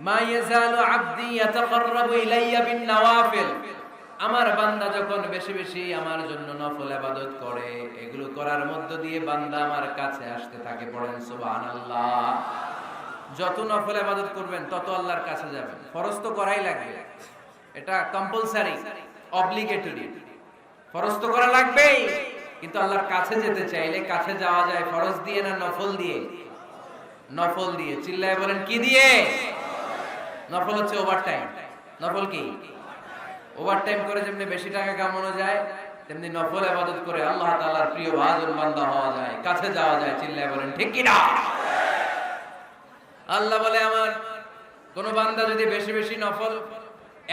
মা ইয়াজালু আবদি ইয়াতাকাররাবু ইলাইয়া বিন নওয়াফিল। আমার বান্দা যখন বেশি বেশি আমার জন্য নফল ইবাদত করে, এগুলো করার মধ্য দিয়ে বান্দা আমার কাছে আসতে থাকে। পড়েন সুবহানাল্লাহ। যত নফল ইবাদত করবেন তত আল্লাহর কাছে যাবেন। ফরজ তো করাই লাগবে, এটা কম্পালসারি, অব্লিগেটরি। ফরজ তো করা লাগবেই, কিন্তু আল্লাহর কাছে যেতে চাইলে কাছে যাওয়া যায় ফরজ দিয়ে না নফল দিয়ে? নফল দিয়ে। চিল্লায় বলেন কি দিয়ে? নফল হচ্ছে ওভারটাইম। নফল কি? ওভারটাইম করে যেমনি বেশি টাকা কামানো যায়, তেমনি নফল ইবাদত করে আল্লাহ তাআলার প্রিয় ভাজন বান্দা হওয়া যায়, কাছে যাওয়া যায়। চিল্লায় বলেন ঠিক কি না? আল্লাহ বলে, আমার কোন বান্দা যদি বেশি বেশি নফল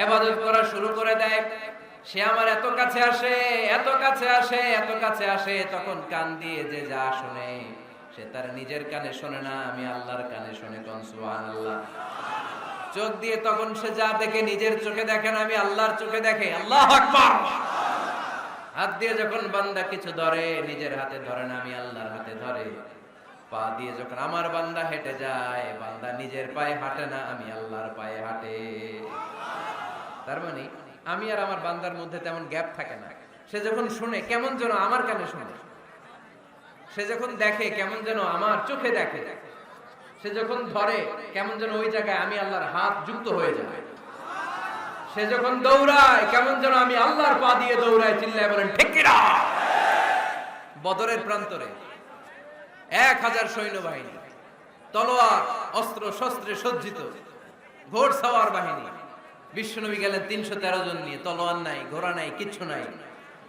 ইবাদত করা শুরু করে দেয়, সে আমার এত কাছে আসে, এত কাছে আসে, এত কাছে আসে, তখন কান দিয়ে যে যা শুনে সে তার নিজের কানে শোনে না, আমি আল্লাহর কানে শুনে। কোন সুবহানাল্লাহ। চোখ দিয়ে তখন সে যা দেখে নিজের চোখে দেখে না, আমি আল্লাহর চোখে দেখে। আল্লাহু আকবার। হাত দিয়ে যখন বান্দা কিছু ধরে, নিজের হাতে ধরে না, আমি আল্লাহর হাতে ধরে। পা দিয়ে যখন আমার বান্দা হেঁটে যায়, বান্দা নিজের পায়ে হাঁটে না, আমি আল্লাহর পায়ে হাঁটে। তার মানে আমি আর আমার বান্দার মধ্যে তেমন গ্যাপ থাকে না। সে যখন শুনে কেমন যেন আমার কানে শুনে, সে যখন দেখে কেমন যেন আমার চোখে দেখে, সে যখন ধরে কেমন যেন ওই জায়গায় আমি আল্লাহর হাত যুক্ত হয়ে যায়। সে যখন দৌড়ায় কেমন যেন আমি আল্লাহর পা দিয়ে দৌড়ায়। চিল্লায় বলেন ঠিক কিনা? বদরের প্রান্তরে 1000 সৈন্যবাহিনী, তলোয়ার অস্ত্র শস্ত্রে সজ্জিত ঘোড়সাওয়ার বাহিনী। বিশ্বনবী গেলেন 313 জন নিয়ে, তলোয়ার নাই, ঘোড়া নাই, কিচ্ছু নাই।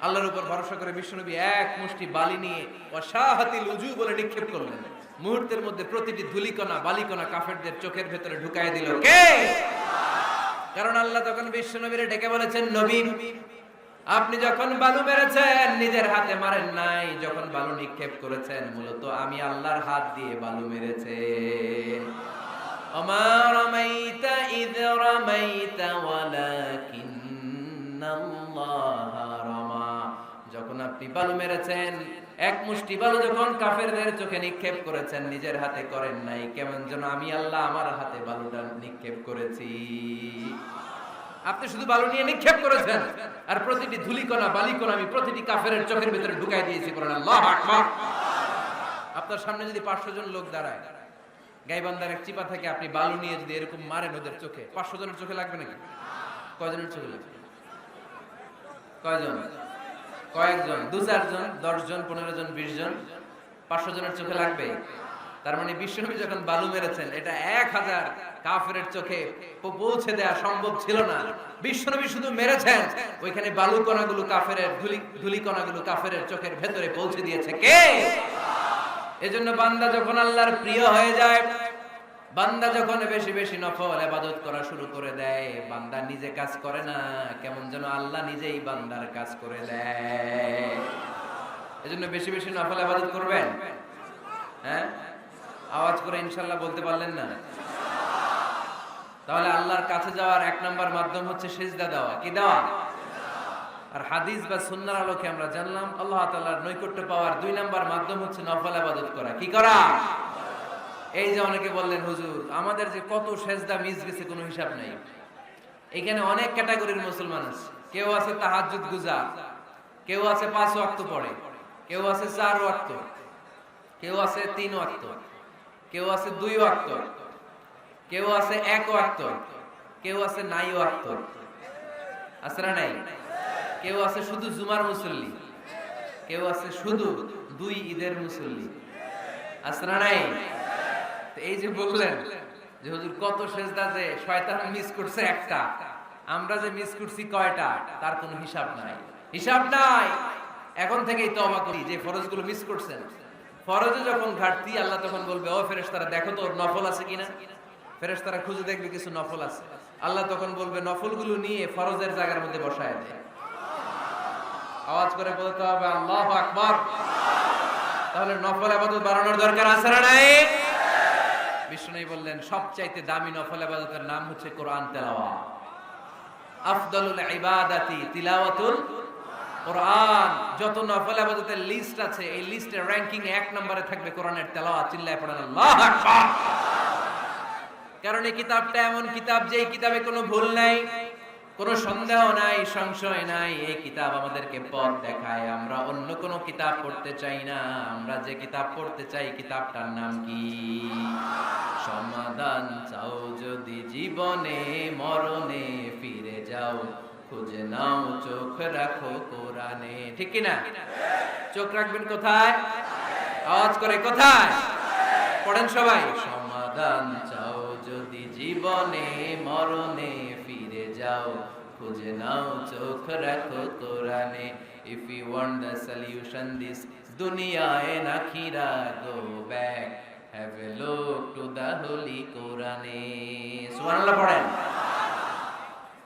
আল্লাহর উপর ভরসা করে বিশ্বনবী এক মুষ্টি বালি নিয়ে ওয়াশাহাতিল উজু বলে নিক্ষেপ করলেন। মুহূর্তের মধ্যে প্রতিটি ধুলিকণা বালিকণা কাফেরদের চোখের ভেতরে ঢুকায় দিল কে? কারণ আল্লাহ তখন বিশ্বনবীরে ডেকে বলেছেন, নবী আপনি যখন বালু মেরেছেন নিজের হাতে মারেন নাই, যখন বালু নিক্ষেপ করেছেন মূলত আমি আল্লাহর হাত দিয়ে বালু মেরেছেন। ওমা রামাইতা ইয রামাইতা ওয়ালাকিন্নাল্লাহা রামা। যখন আপনি বালু মেরেছেন, এক মুষ্টি বালু যখন কাফেরদের চোখে নিক্ষেপ করেছেন, নিজের হাতে করেন নাই, কেমন যেন আমি আল্লাহ আমার হাতে বালুটা নিক্ষেপ করেছি। আপনি শুধু বালু নিয়ে নিক্ষেপ করেছেন, আর প্রতিটি ধুলিকণা বালিকণা আমি প্রতিটি কাফেরের চোখের ভিতরে ঢুকাই দিয়েছি। বলেন আল্লাহু আকবার। আপনার সামনে যদি 500 জন লোক দাঁড়ায়, গাইবান্ধার এক চিপা থেকে আপনি বালু নিয়ে যদি এরকম মারেন ওদের চোখে, 500 জনের চোখে লাগবে নাকি? কয়জনের চোখে লাগবে? কয়জন? কয়েকজন, 2-4 জন, 10 জন, 15 জন, 20 জন, 500 জনের চোখে লাগবে। তার মানে বিশ্বনবী যখন বালু মেরেছেন, এটা 1000 কাফেরের চোখে পৌঁছে দেওয়া সম্ভব ছিল না। বিশ্বনবী শুধু মেরেছেন, ওইখানে বালু কণাগুলো কাফেরের ধুলি কণাগুলো কাফেরের চোখের ভেতরে পৌঁছে দিয়েছে কে? এজন্য বান্দা যখন আল্লাহর প্রিয় হয়ে যায়, বান্দা যখন বেশি বেশি নফল ইবাদত করা শুরু করে দেয়, বান্দা নিজে কাজ করে না, কেমন যেন আল্লাহ নিজেই বান্দার কাজ করে দেয়। এজন্য বেশি বেশি নফল ইবাদত করবেন। হ্যাঁ, আওয়াজ করে ইনশাআল্লাহ বলতে পারলেন না? তাহলে আল্লাহর কাছে যাওয়ার 1 নাম্বার মাধ্যম হচ্ছে সিজদা দেওয়া। কি দেওয়া? আর হাদিস বা সুন্নাহর আলোকে আমরা জানলাম আল্লাহ তাআলার নৈকট্য পাওয়ার 2 নাম্বার মাধ্যম হচ্ছে নফল ইবাদত করা। কি করা? এই যে অনেকে বললেন হুজুর আমাদের যে কত সেজদা মিস গেছে কোনো হিসাব নাই। এখানে অনেক ক্যাটাগরির মুসলমান আছে। কেউ আছে তাহাজ্জুদ গুজার, কেউ আছে 5 ওয়াক্ত পড়ে, কেউ আছে 4 ওয়াক্ত, কেউ আছে 3 ওয়াক্ত, কেউ আছে 2 ওয়াক্ত, কেউ আছে 1 ওয়াক্ত, কেউ আছে নাই ওয়াক্ত। আছে না নাই? কেউ আছে শুধু জুমার মুসল্লি, কেউ আছে শুধু 2 ঈদের মুসল্লি। আছে না নাই? এই যে বললেন যে হুজুর কত সেজদা যে শয়তান মিস করছে একটা, আমরা যে মিস করছি কয়টা তার কোনো হিসাব নাই। হিসাব নাই। এখন থেকেই তওবা করি যে ফরজগুলো মিস করছেন। ফরজে যখন ঘাটতি আল্লাহ তখন বলবে ও ফেরেশতারা দেখো তো নফল আছে কিনা। ফেরেশতারা খুঁজে দেখবে কিছু নফল আছে, আল্লাহ তখন বলবে নফলগুলো নিয়ে ফরজের জায়গার মধ্যে বসায় দে। আওয়াজ করে বলতে হবে আল্লাহু আকবার। তাহলে নফল ইবাদত বাড়ানোর দরকার আছে না নাই? বিষ্ণু বললেন সবচাইতে দামি নফল ইবাদতের নাম হচ্ছে কোরআন তেলাওয়াত। আফদালুল ইবাদাতি তিলাওয়াতুল কোরআন। যত নফল ইবাদতের লিস্ট আছে এই লিস্টের র‍্যাঙ্কিং এ 1 নম্বরে থাকবে কোরআনের তেলাওয়াত। চিল্লায়ে পড়েন আল্লাহু আকবার। কারণ এই কিতাবটা এমন কিতাব যে এই কিতাবে কোনো ভুল নাই, কোনো সন্দেহ নাই, সংশয় নাই। এই কিতাব আমাদেরকে পথ দেখায়। আমরা অন্য কোনো কিতাব পড়তে চাই না। আমরা যে কিতাব পড়তে চাই কিতাবটার নাম কি? সমাধান চাও যদি জীবনে মরণে ফিরে যাও, খুঁজে নাও চোখ রাখো কোরআনে। ঠিক কি না? চোখ রাখবেন কোথায়? আওয়াজ করে কোথায়? পড়েন সবাই। সমাধান চাও যদি জীবনে মরণে ফিরে যাও, খুঁজে নাও চোখ রাখো কোরআনে। If you want the solution this dunya and akhirah, go back, have a look to the holy Quran. সুবহানাল্লাহ পড়েন।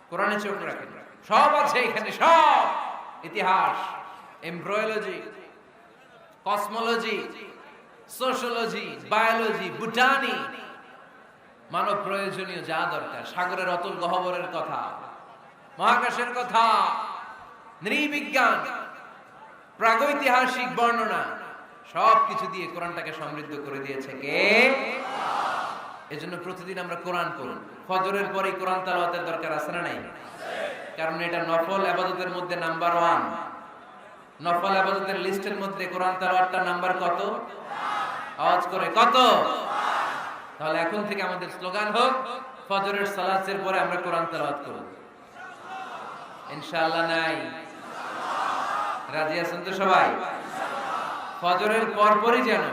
কোরআনে চোখ রাখেন, সব আছে এখানে, সব ইতিহাস, embryology, cosmology, sociology, biology, botany, মানব প্রয়োজনীয় যা দরকার, সাগরের অতল গহ্বরের কথা, মহাকাশের কথা, নৃবিজ্ঞান, প্রাগৈতিহাসিক বর্ণনা, সবকিছু দিয়ে কোরআনটাকে সমৃদ্ধ করে দিয়েছে কে? এজন্য প্রতিদিন আমরা কোরআন পড়ি। ফজরের পরে কোরআন তেলাওয়াতের দরকার আছে না নাই? কারণ এটা নফল ইবাদতের মধ্যে নাম্বার 1। নফল ইবাদতের লিস্টের মধ্যে কোরআন তেলাওয়াতটা নাম্বার কত? আওয়াজ করে কত? তাহলে এখন থেকে আমাদের স্লোগান হোক, ফজরের সালাতের পরে আমরা কোরআন তেলাওয়াত করব। ইনশাআল্লাহ নাই? রাজি আছেন তো সবাই? ফজরের পরপরই যেন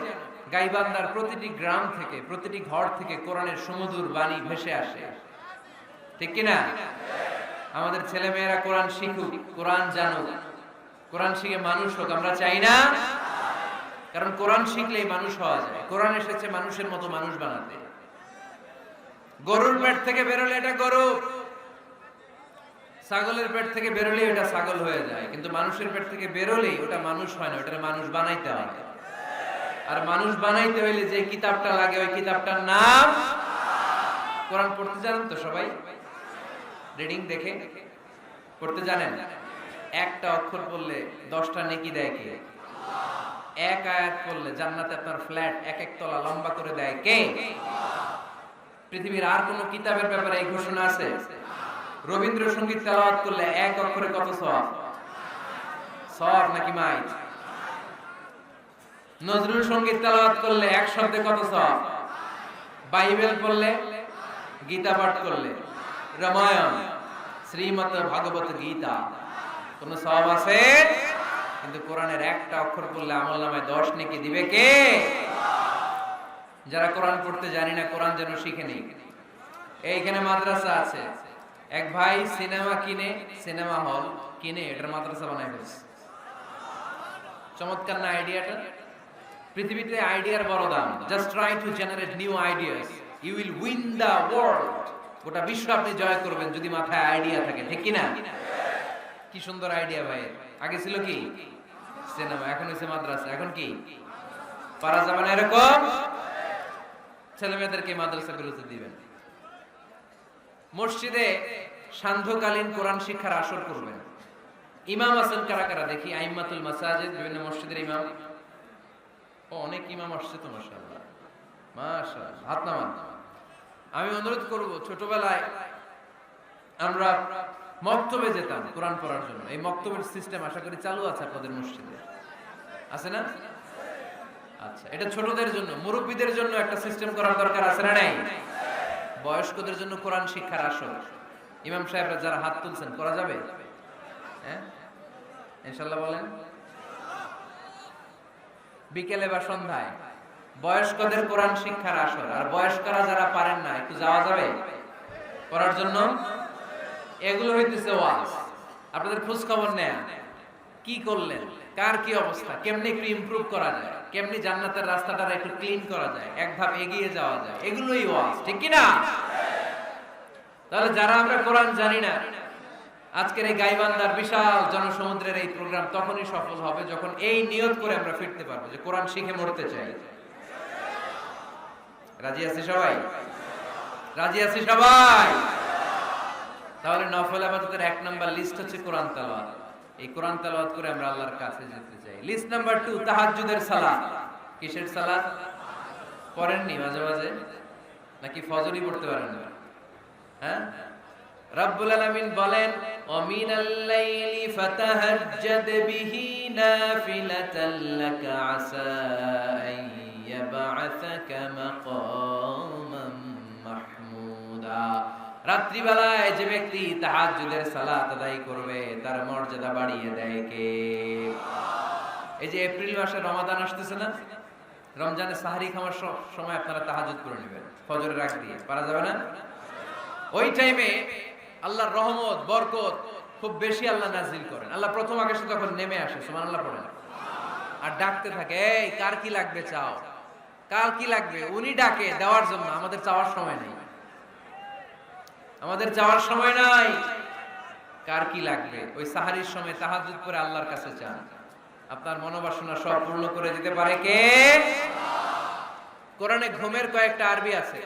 গাইবান্ধার প্রতিটি গ্রাম থেকে, প্রতিটি ঘর থেকে কোরআনের সুমধুর বাণী ভেসে আসে, ঠিক কিনা? আমাদের ছেলে মেয়েরা কোরআন শিখুক, কোরআন জানুক, কোরআন শিখে মানুষ হোক, আমরা চাই না? কারণ কোরআন শিখলেই মানুষ হওয়া যায়। কোরআন এসেছে মানুষের মতো মানুষ বানাতে। গরুর পেট থেকে বেরোলে এটা গরু, ছাগলের পেট থেকে বেরোলে এটা ছাগল হয়ে যায়, কিন্তু মানুষের পেট থেকে বেরোলেই ওটা মানুষ হয় না, ওটা মানুষ বানাইতে হয়। আর মানুষ বানাইতে হইলে যে কিতাবটা লাগে ওই কিতাবটার নাম কোরআন। পড়তে জানেন তো সবাই? রিডিং দেখে পড়তে জানেন? একটা অক্ষর পড়লে 10টা নেকি দেয় কে? এক আয়াত পড়লে জান্নাতে আপনার ফ্ল্যাট এক এক তলা লম্বা করে দেয় কে? পৃথিবীর আর কোন কিতাবের ব্যাপারে এই ঘোষণা আছে? রবীন্দ্রসঙ্গীত তেলাওয়াত করলে এক অক্ষরে কত সওয়াব? সওয়াব নাকি মাইট? নজরুল সঙ্গীত তেলাওয়াত করলে এক শব্দে কত সওয়াব? বাইবেল পড়লে, গীতা পাঠ করলে, রামায়ণ, শ্রীমদ্ ভাগবত গীতা, কোন সওয়াব আছে? কিন্তু কোরআনের একটা অক্ষর পড়লে আমলনামায় 10 নেকি দিবে কে? যারা কোরআন পড়তে জানি না, কোরআন যেন শিখে নেই। এইখানে মাদ্রাসা আছে, এক ভাই সিনেমা কিনে, সিনেমা হল কিনে এটার মাদ্রাসা বানায় ফেলছে। চমৎকার না আইডিয়াটা? পৃথিবীতে আইডিয়ার বড় দাম। Just try to generate new ideas, you will win the world. গোটা বিশ্ব আপনি জয় করবেন যদি মাথায় আইডিয়া থাকে, ঠিক কিনা? কি সুন্দর আইডিয়া ভাই। আগে ছিল কি সিনেমা, এখন হচ্ছে মাদ্রাসা। এখন কি পারা যাবে না এরকম? ছেলে মেয়েদেরকে মাদ্রাসাগুলোতে দিবেন। মসজিদে সান্ধ্যকালীন কোরআন শিক্ষার আসর করবেন। ইমাম আছেন কারা কারা দেখি? আইম্মাতুল মাসাজিদ, বিভিন্ন মসজিদের ইমাম। ও অনেক ইমাম আসছে তো, মাশাআল্লাহ মাশাআল্লাহ, হাত নামান। আমি অনুরোধ করব, ছোটবেলায় আমরা মক্তবে যেতাম কোরআন পড়ার জন্য। এই মক্তবের সিস্টেম আশা করি চালু আছে আপনাদের মসজিদে, আছে না? আচ্ছা, এটা ছোটদের জন্য। মুরব্বীদের জন্য একটা সিস্টেম করার দরকার আছে না নাই? বয়স্কদের জন্য কোরআন শিক্ষার আসর। ইমাম সাহেবরা যারা হাত তুলছেন, করা যাবে? হ্যাঁ ইনশাআল্লাহ বলেন। বিকেলে বা সন্ধ্যায় বয়স্কদের কোরআন শিক্ষার আসর। আর বয়স্করা যারা পারেন না, একটু যাওয়া যাবে করার জন্য? এগুলো হইতেছে ওয়াজ। আপনাদের খোঁজ খবর নেয়া, কি করলেন, কার কি অবস্থা, কেমনে একটু ইমপ্রুভ করা যায়, কেমনে জান্নাতের রাস্তাটা একটু ক্লিন করা যায়, এক ধাপ এগিয়ে যাওয়া যায়, এগুলোই ওয়াজ, ঠিক কি না? তাহলে যারা আমরা কোরআন জানি না, আজকের এই গাইবান্ধার বিশাল জনসমুদ্রের এই প্রোগ্রাম তখনই সফল হবে যখন এই নিয়ত করে আমরা ফিরতে পারবো যে কোরআন শিখে মরতে চাই। রাজি আছি সবাই? রাজি আছি সবাই? তাহলে নফল ইবাদতের 1 নাম্বার লিস্ট হচ্ছে কোরআন তেলাওয়াত। এই কোরআন তেলাওয়াত করে আমরা আল্লাহর কাছে যেতে চাই। লিস্ট নাম্বার 2, তাহাজ্জুদের সালাত। কিসের সালাত? পড়েননি মাঝে মাঝে নাকি ফজরই পড়তে পারেন না? হ্যাঁ, রব্বুল আলামিন বলেন, ওয়া মিনাল লাইলি ফাতাহাজ্জাদ বিহি নাফিলাতাল লাকা আসা আন ইয়াবআসাকা মাকামান মাহমুদা। রাত্রিবেলায় যে ব্যক্তি তাহাজ্জুদের সালাত আদায় করবে তার মর্যাদা বাড়িয়ে দেয় কে? এই যে এপ্রিল মাসে রমাদান আসতেছে না, রমজানে সাহরি খাওয়ার সময় আপনারা তাহাজ্জুদ করে নেবেন ফজরের আগ দিয়ে, পারা যাবে না? ওই টাইমে আল্লাহর রহমত বরকত খুব বেশি আল্লাহ নাজিল করেন। আল্লাহ প্রথম আকাশে তখন নেমে আসে, সুবহানাল্লাহ পড়েন, আর ডাকতে থাকে, এই কার কি লাগবে চাও, কার কি লাগবে। উনি ডাকে দেওয়ার জন্য, আমাদের চাওয়ার সময় নেই। আমাদের যাওয়ার সময় নাই। কার কি লাগবে? ওই সাহারির সময় তাহাজ্জুদ করে আল্লাহর কাছে চান, আপনার মনোবাসনা সব পূর্ণ করে দিতে পারে কে? কোরআনে ঘুমের কয়েকটা আরবি আছে।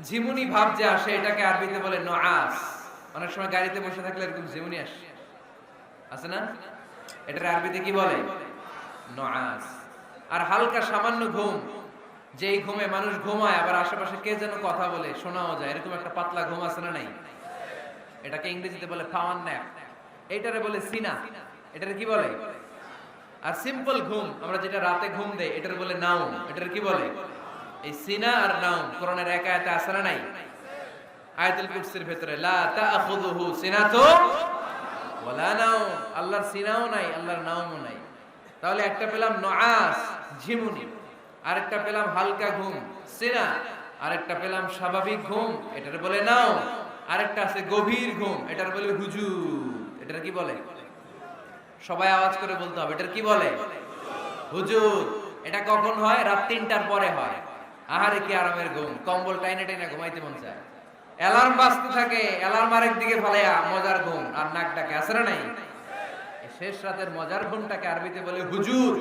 ঝিমুনি ভাব যে আসে এটাকে আরবিতে বলে নুআস। অনেক সময় গাড়িতে বসে থাকলে এরকম ঝিমুনি আসে, আছে না? এটার আরবিতে কি বলে? নুআস। আর হালকা সামান্য ঘুম, যেই ঘুমে মানুষ ঘুমায় আবার আশেপাশে কে যেন কথা বলে শোনাও যায়, এরকম একটা পাতলা ঘুম আছে না নাই? এটাকে ইংরেজিতে বলে পাওয়ার ন্যাপ, এইটারে বলে সিনা। এটারে কি বলে? আর সিম্পল ঘুম আমরা যেটা রাতে ঘুম দেই এটারে বলে নাউম। এটারে কি বলে? এই সিনা আর নাউম কোরআনের এক আয়াতে আছে না নাই? আয়াতুল কুরসির ভিতরে লা তাখুযুহু সিনাতুন ওয়ালা নাউম, আল্লাহর সিনাও নাই, আল্লাহর নাউমও নাই। তাহলে একটা পেলাম নুআস ঝিমুনি, আরেকটা পেলাম হালকা ঘুম সিনা, আরেকটা পেলাম স্বাভাবিক ঘুম এটারে বলে নাউম, আরেকটা আছে গভীর ঘুম এটার বলে হুজুর। এটার কি বলে? সবাই আওয়াজ করে বলতে হবে, এটার কি বলে? হুজুর। এটা কখন হয়? রাত ৩টার পরে হয়। আহারে কি আরামের ঘুম, কম্বল টাইনে টাইনে ঘুমাইতে মন চায়, অ্যালার্ম বাজতে থাকে, অ্যালার্ম আরেক দিকে ফালাইয়া মজার ঘুম আর নাক ডাকে, আছে না নাই? এই শেষ রাতের মজার ঘুমটাকে আরবিতে বলে হুজুর।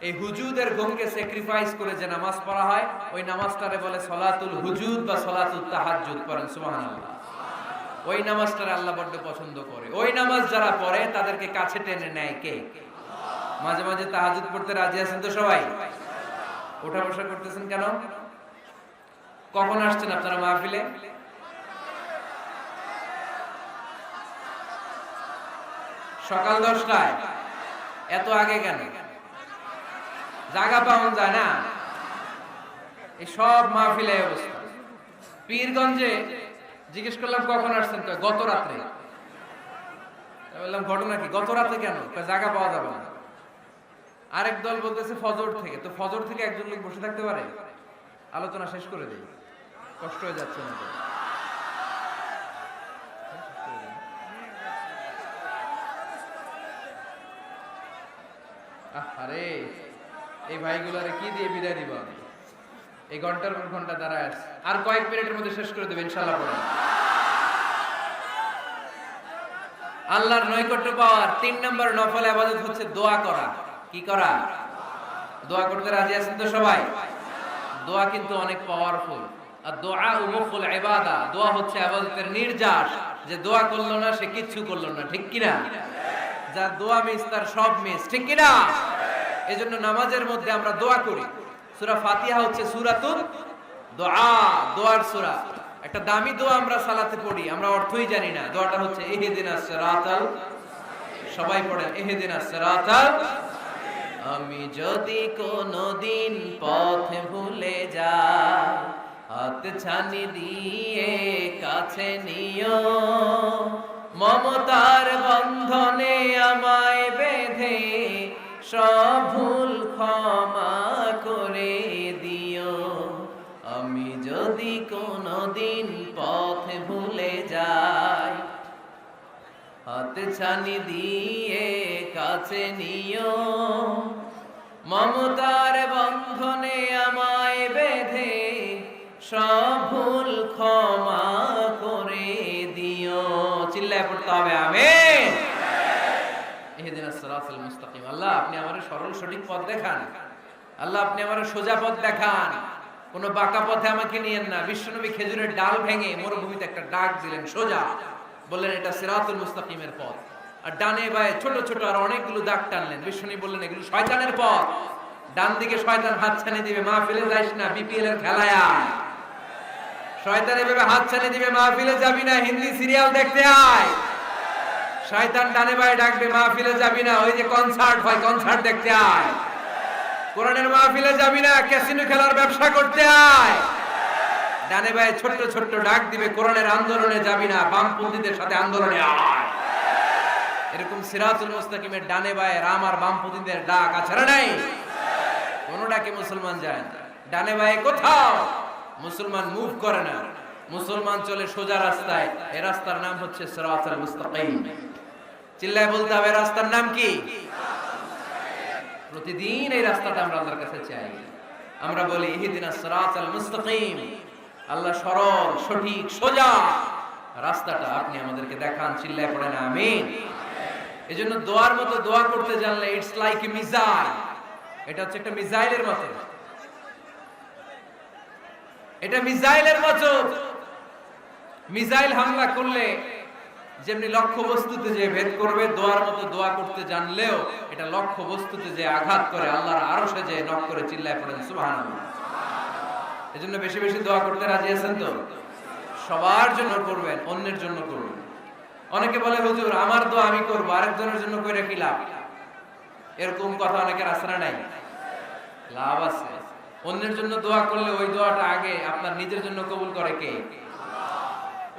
এই হুজুদের ঘুমকে স্যাক্রিফাইস করে যে নামাজ পড়া হয় ওই নামাজটারে বলে সলাতুল হুজুদ বা সলাতুত তাহাজ্জুদ। পড়েন সুবহানাল্লাহ। ওই নামাজটারে আল্লাহ বড্ড পছন্দ করে। ওই নামাজ যারা পড়ে তাদেরকে কাছে টেনে নেয় কে? মাঝে মাঝে তাহাজ্জুদ পড়তে রাজি আছেন তো সবাই? ওঠা বসা করতেছেন কেন? কখন আসছেন আপনারা মাহফিলে? সকাল 10টায়। এত আগে কেন? জায়গা পাওয়া যায় না। এই সব মাহফিলে অবস্থা। পীরগঞ্জে জিজ্ঞেস করলাম কখন আসছেন, গত রাত্রে। বললাম ঘটনা কি? গত রাতে কেন? জায়গা পাওয়া যাবে না। আরেক দল বলতেছে ফজর থেকে। তো ফজর থেকে একজন লোক বসে থাকতে পারে? আলোচনা শেষ করে দেই, কষ্ট হয়ে যাচ্ছে না? আরে এই ভাইগুলারে কি দিয়ে বিদায় দিব? এই ঘন্টার পর ঘন্টা দাঁড়ায় আছে, আর কয়েক মিনিটের মধ্যে শেষ করে দেবে ইনশাআল্লাহ। পড়েন। আল্লাহর নৈকট্য পাওয়ার ৩ নম্বর নফল ইবাদত হচ্ছে দোয়া করা। কি করা? দোয়া করতে রাজি আছেন তো সবাই? দোয়া কিন্তু অনেক পাওয়ারফুল। আর দোয়া মুখুল ইবাদা, দোয়া হচ্ছে ইবাদতের নির্যাস। যে দোয়া করলো না সে কিচ্ছু করলো না, ঠিক কি না? যার দোয়া মিস তার সব মিস, ঠিক কি না? এজন্য নামাজের মধ্যে আমরা দোয়া করি। সূরা ফাতিহা হচ্ছে সূরাতুদ দোয়া, দোয়ার সূরা। একটা দামি দোয়া আমরা সালাতে পড়ি, আমরা অর্থই জানি না। দোয়াটা হচ্ছে ইহদিনাস সিরাতাল, সবাই পড়েন ইহদিনাস সিরাতাল। আমি যদি কোনদিন পথ ভুলে যাই, হাত ছানি দিয়ে কাছে নিও, মমতার বন্ধনে আমায় বেঁধে সব ভুল ক্ষমা করে দিও। আমি যদি কোনদিন পথ ভুলে যাই, হাত ছানি দিয়ে কাছে নিও, মমতার বন্ধনে আমায় বেঁধে সব ভুল ক্ষমা করে দিও। চিল্লায় পড়তে হবে আমিন। ইহদিনাস সিরাতাল মুস্তাকিম। আল্লাহ আপনি আমারে সরল সঠিক পথ দেখান। আল্লাহ আপনি আমারে সোজা পথ দেখান, কোন বাঁকা পথে আমাকে নিয়েন না। বিশ্বনবী খেজুরের ডাল ভেঙে মরুভূমিতে একটা ডাক দিলেন সোজা, বললেন এটা সিরাতুল মুস্তাকিমের পথ। আর ডানে বায়ে ছোট ছোট আর অনেকগুলো দাগ টানলেন। বিশ্বনবী বললেন এগুলো শয়তানের পথ, ডান দিকে শয়তান হাত ছানি দিবে, মাহফিলে যাইস না, বিপিএল এর খেলায় আয়। শয়তান এভাবে হাত ছানি দিবে, মাহফিলে যাবি না, হিন্দি সিরিয়াল দেখতে আয়। শয়তান ডানে বায়ে ডাকবে, মাহফিলে যাবি না, ওই যে কনসার্ট হয় কনসার্ট দেখতে আয়। কোরআনের মাহফিলে যাবি না, ক্যাসিনো খেলার ব্যবসা করতে আয়। ডানে বায়ে ছোট্ট ছোট্ট ডাক দিবে, কোরআনের আন্দোলনে যাবি না, বামপন্থীদের সাথে আন্দোলনে আয়। এরকম সিরাতুল মুস্তাকিমের ডানে বায়ে রাম আর বামপন্থীদের ডাক আছে না নাই? কোন ডাকে মুসলমান যায় না, ডানে বায়ে কোথাও মুসলমান মুভ করে না। মুসলমান চলে সোজা রাস্তায়। এই রাস্তার নাম হচ্ছে সিরাতুল মুস্তাকিম। চিল্লায় বলতে হবে রাস্তার নাম কি? প্রতিদিন এই রাস্তাটা আমরা আল্লাহর কাছে চাই। আমরা বলি ইহদিনাস সিরাতাল মুস্তাকিম। আল্লাহ সরল সঠিক সোজা রাস্তাটা আপনি আমাদেরকে দেখান, চিল্লায় পড়েন আমিন। এজন্য দোয়ার মতো দোয়া করতে জানলে ইটস লাইক এ মিসাইল, এটা হচ্ছে একটা মিসাইলের মতো, এটা মিসাইলের মতো। মিসাইল হামলা করলে যেমনি লক্ষ্য বস্তুতে যে ভেদ করবে, দোয়ার মতো দোয়া করতে জানলেও এটা লক্ষ্য বস্তুতে যে আঘাত করে, আল্লাহর আরশে যে নক করে, চিল্লায় পড়েন সুবহানাল্লাহ। এজন্য বেশি বেশি দোয়া করতে রাজি আছেন তো? সবার জন্য করবেন, অন্যের জন্য করবেন। অনেকে বলে হুজুর আমার দোয়া আমি করবো, আরেকজনের জন্য কইরা কি লাভ? এরকম কথা অনেকের আছে না নাই? লাভ আছে। অন্যের জন্য দোয়া করলে ওই দোয়াটা আগে আপনার নিজের জন্য কবুল করে কে?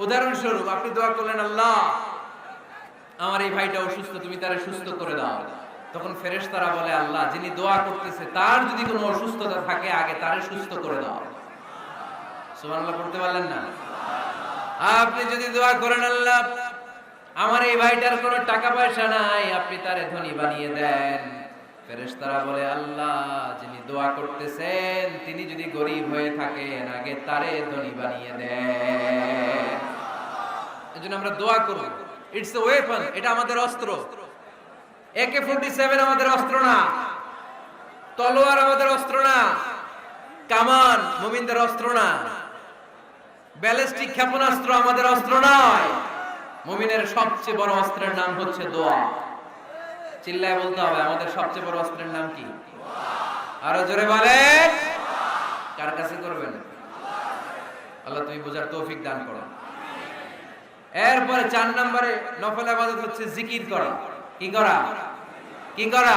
উদাহরণস্বরূপ আপনি দোয়া করলেন, আল্লাহ আমার এই ভাইটা অসুস্থ, তুমি তারে সুস্থ করে দাও। তখন ফেরেশতারা বলে, আল্লাহ যিনি দোয়া করতেছে তার যদি কোনো অসুস্থতা থাকে আগে তারে সুস্থ করে দাও। সুবহানাল্লাহ পড়তে পারলেন না? আপনি যদি দোয়া করেন, আল্লাহ আমার এই ভাইটার কোনো টাকা পয়সা নাই, আপনি তারে ধনী বানিয়ে দেন। ফেরেশতারা বলে, আল্লাহ যিনি দোয়া করতেছেন তিনি যদি গরীব হয়ে থাকেন আগে তারে ধনী বানিয়ে দেন। এজন্য আমরা দোয়া করব। ইটস এ ওয়েপন, এটা আমাদের অস্ত্র। AK-47 আমাদের অস্ত্র না, তলোয়ার আমাদের অস্ত্র না, কামান মুমিনদের অস্ত্র না, ব্যালিস্টিক ক্ষেপণাস্ত্র আমাদের অস্ত্র নয়। মুমিনের সবচেয়ে বড় অস্ত্রের নাম হচ্ছে দোয়া। চিল্লায় বলতে হবে, আমাদের সবচেয়ে বড় অস্ত্রের নাম কি? আরো জোরে বলেন। কার কাছে করবেন? আল্লাহ তুমি বোঝার তৌফিক দান করো। এরপরে 4 নম্বরে নফল ইবাদত হচ্ছে জিকির করা। কি করা? কি করা?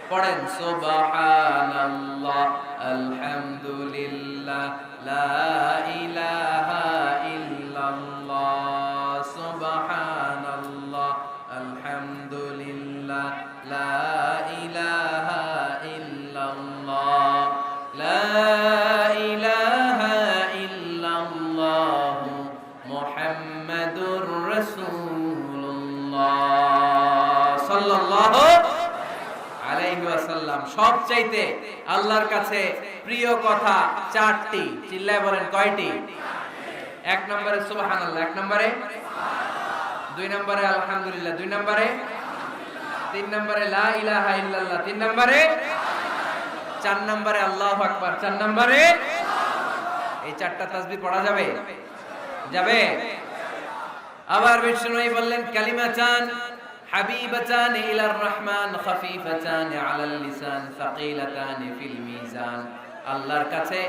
পড়েন সুবহানাল্লাহ আলহামদুলিল্লাহ লা ইলাহা ইল্লাল্লাহ সুবহানাল্লাহ আলহামদুলিল্লাহ লা ইলাহা ইল্লাল্লাহ লা ইলাহা ইল্লাল্লাহ মুহাম্মাদুর রাসূলুল্লাহ সাল্লাল্লাহু আলাইহি ওয়াসাল্লাম। সবচাইতে আল্লাহর কাছে প্রিয় কথা 4টি। চিল্লায় বলেন কয়টি? 1 নম্বরে সুবহানাল্লাহ, 1 নম্বরে 2 নম্বরে আলহামদুলিল্লাহ, 2 নম্বরে 3 নম্বরে লা ইলাহা ইল্লাল্লাহ, 3 নম্বরে 4 নম্বরে আল্লাহু আকবার, 4 নম্বরে এই 4টা তাসবিহ পড়া যাবে? যাবে? আবার বিষ্ণুই বললেন কালিমাতান হাবিবাতান ইলার রহমান খাফিফাতান আলাল লিসান সাকিলাতান ফিল মিজান। আল্লাহর কাছে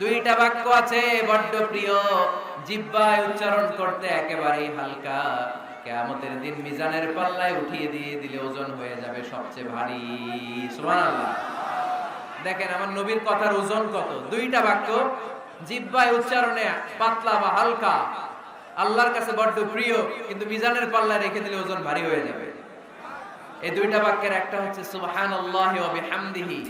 2টা বাক্য আছে বড্ড প্রিয়, জিহ্বায় উচ্চারণ করতে একেবারেই হালকা, কিয়ামতের দিন মিজানের পাল্লায় উঠিয়ে দিয়ে দিলে ওজন হয়ে যাবে সবচেয়ে ভারী। সুবহানাল্লাহ। দেখেন আমার নবীর কথার ওজন কত। 2টা বাক্য জিহ্বায় উচ্চারণে পাতলা বা হালকা, আল্লাহর কাছে বড্ড প্রিয়, কিন্তু মিজানের পাল্লায় রেখে দিলে ওজন ভারী হয়ে যাবে। এই 2টা বাক্যের একটা হচ্ছে সুবহানাল্লাহি ওয়া বিহামদিহি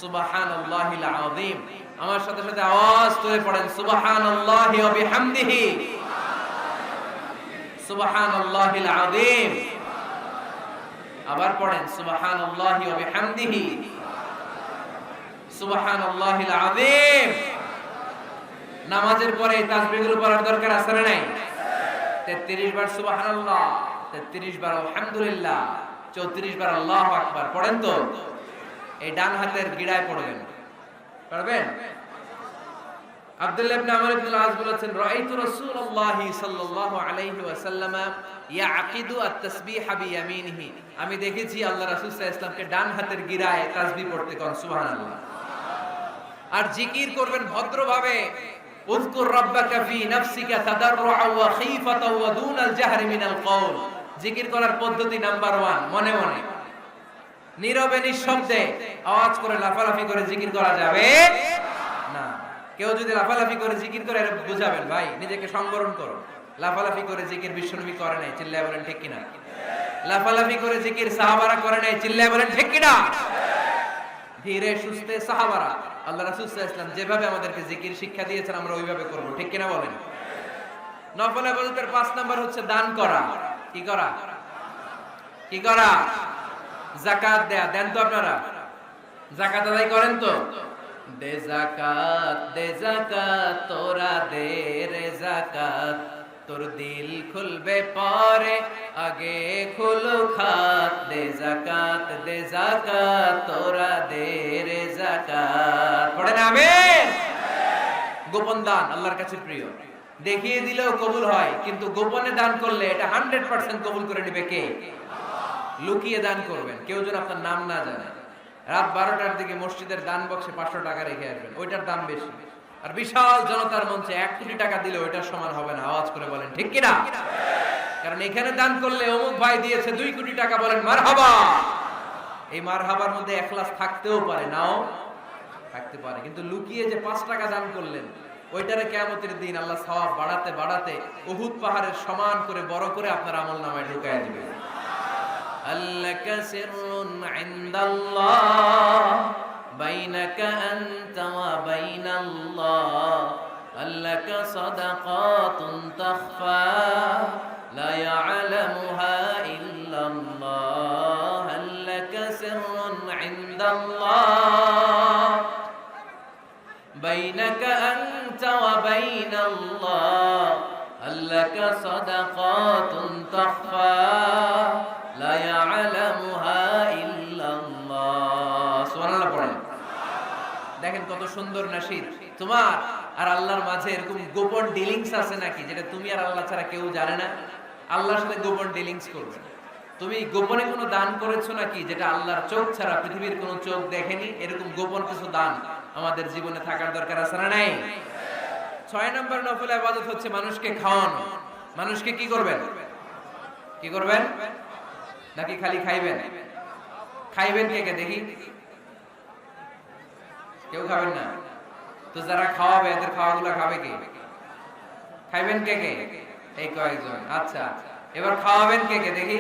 সুবহানাল্লাহিল আযীম। আমার সাথে সাথে আওয়াজ তুলে পড়েন সুবহানাল্লাহি ওয়া বিহামদিহি সুবহানাল্লাহিল আযীম। আবার পড়েন সুবহানাল্লাহি ওয়া বিহামদিহি সুবহানাল্লাহিল আযীম। নামাজের পরে এই তাসবিহগুলো পড়ার দরকার আছে না নাই? 33 বার সুবহানাল্লাহ, 33 বার আলহামদুলিল্লাহ, 34 বার আল্লাহু আকবার পড়েন তো। এই ডান হাতের গিড়ায় পড়বেন, পারবেন? আব্দুল্লাহ ইবনে আমর ইবনে আল-আস বলেছেন, রাআইতু রাসূলুল্লাহি সাল্লাল্লাহু আলাইহি ওয়াসাল্লাম ইয়াকিদু আত-তাসবিহা বিয়ামিনিহি। আমি দেখেছি আল্লাহ রাসূল সাল্লাল্লাহু আলাইহি ওয়াসাল্লামকে ডান হাতের গিড়ায় তাসবিহ পড়তে। কোন সুবহানাল্লাহ। আর জিকির করবেন ভদ্রভাবে। উযকুর রাব্বাকা ফি নাফসিকা তাদাররুআ ওয়া খীফাতা ওয়া দুনাল জাহরি মিনাল কওল। জিকির করার পদ্ধতি নাম্বার 1, মনে মনে নীরবে নিঃশব্দে আওয়াজ করে লাফালাফি করে জিকির করা যাবে না। কেউ যদি লাফালাফি করে জিকির করে বুঝাবেন, ভাই নিজেকে সংবরণ করো। লাফালাফি করে জিকির বিশ্বনবী করে নাই, চিল্লায় বলেন ঠিক কিনা? লাফালাফি করে জিকির সাহাবারা করে নাই, চিল্লায় বলেন ঠিক কিনা? ধীরে সুস্থে সাহাবারা আল্লাহ রাসূল সাল্লাল্লাহু আলাইহি ওয়াসাল্লাম যেভাবে আমাদেরকে জিকির শিক্ষা দিয়েছেন আমরা ওইভাবে করব, ঠিক কিনা বলেন? নফল ইবাদতের 5 নাম্বার হচ্ছে দান করা। কি করা? কি করা? যাকাত দেয়া। দেন তো আপনারা? যাকাত আদায় করেন তো? দে যাকাত তোরা দে রে যাকাত, তোর দিল খুলবে পরে আগে খুলো খাত। দে যাকাত তোরা দে রে যাকাত। পড়েন আমিন। গোপন দান আল্লাহর কাছে প্রিয়, দেখিয়ে দিলেও কবুল হয়, কিন্তু গোপনে দান করলে এটা 100% কবুল করে নেবে কে? লুকিয়ে দান করবেন, কেউ যেন আপনার নাম না জানে। রাত 12টার দিকে মসজিদের দান বক্সে 500 টাকা রেখে আসবেন, ওইটার দাম বেশি। আর বিশাল জনতার মঞ্চে 1 কোটি টাকা দিলে ওইটার সমান হবে না। আওয়াজ করে বলেন ঠিক কিনা? কারণ এখানে দান করলে অমুক ভাই দিয়েছে 2 কোটি টাকা, বলেন মারহাবা। এই মারহাবার মধ্যে ইখলাস থাকতেও পারে, নাও থাকতে পারে, কিন্তু লুকিয়ে যে 5 টাকা দান করলেন, ওইটারে কিয়ামতের দিন আল্লাহ সওয়াব বাড়াতে বাড়াতে উহুদ পাহাড়ের সমান করে বড় করে আপনার আমলনামায় ঢুকায় দিবে। আল্লাকা সিররুন ইনদাল্লাহ বাইনাকা আনতা ওয়া বাইনাল্লাহ, আল্লাকা সাদাকাতুন তাখফা লা ইয়ালামুহা ইল্লাল্লাহ, আল্লাকা সিররুন ইনদাল্লাহ বাইনাকা আনতা ওয়া বাইনাল্লাহ, আল্লাকা সাদাকাতুন তাখফা লা ইয়ালামুহা ইল্লাল্লাহ। সুবহানাল্লাহ পড়েন। দেখেন কত সুন্দর নাশিদ। তোমার আর আল্লাহর মাঝে এরকম গোপন ডিলিংস আছে নাকি, যেটা তুমি আর আল্লাহ ছাড়া কেউ জানে না? আল্লাহর সাথে গোপন ডিলিংস করবে। তুমি গোপনে কোনো দান করেছো নাকি, যেটা আল্লাহর চোখ ছাড়া পৃথিবীর কোনো চোখ দেখেনি? এরকম গোপন কিছু দান আমাদের জীবনে থাকার দরকার আছে না নাই? 6 নম্বর নফল ইবাদত হচ্ছে মানুষকে খাওয়ানো। মানুষকে কি করবেন? কি করবেন? নাকি খালি খাইবেন? খাইবেন কে কে দেখি? কেউ খাবেন না তো, যারা খাওয়াবে এদের খাওয়াগুলো খাবে কে? খাইবেন কে কে? এই কয়েকজন। আচ্ছা, এবার খাওয়াবেন কে কে দেখি?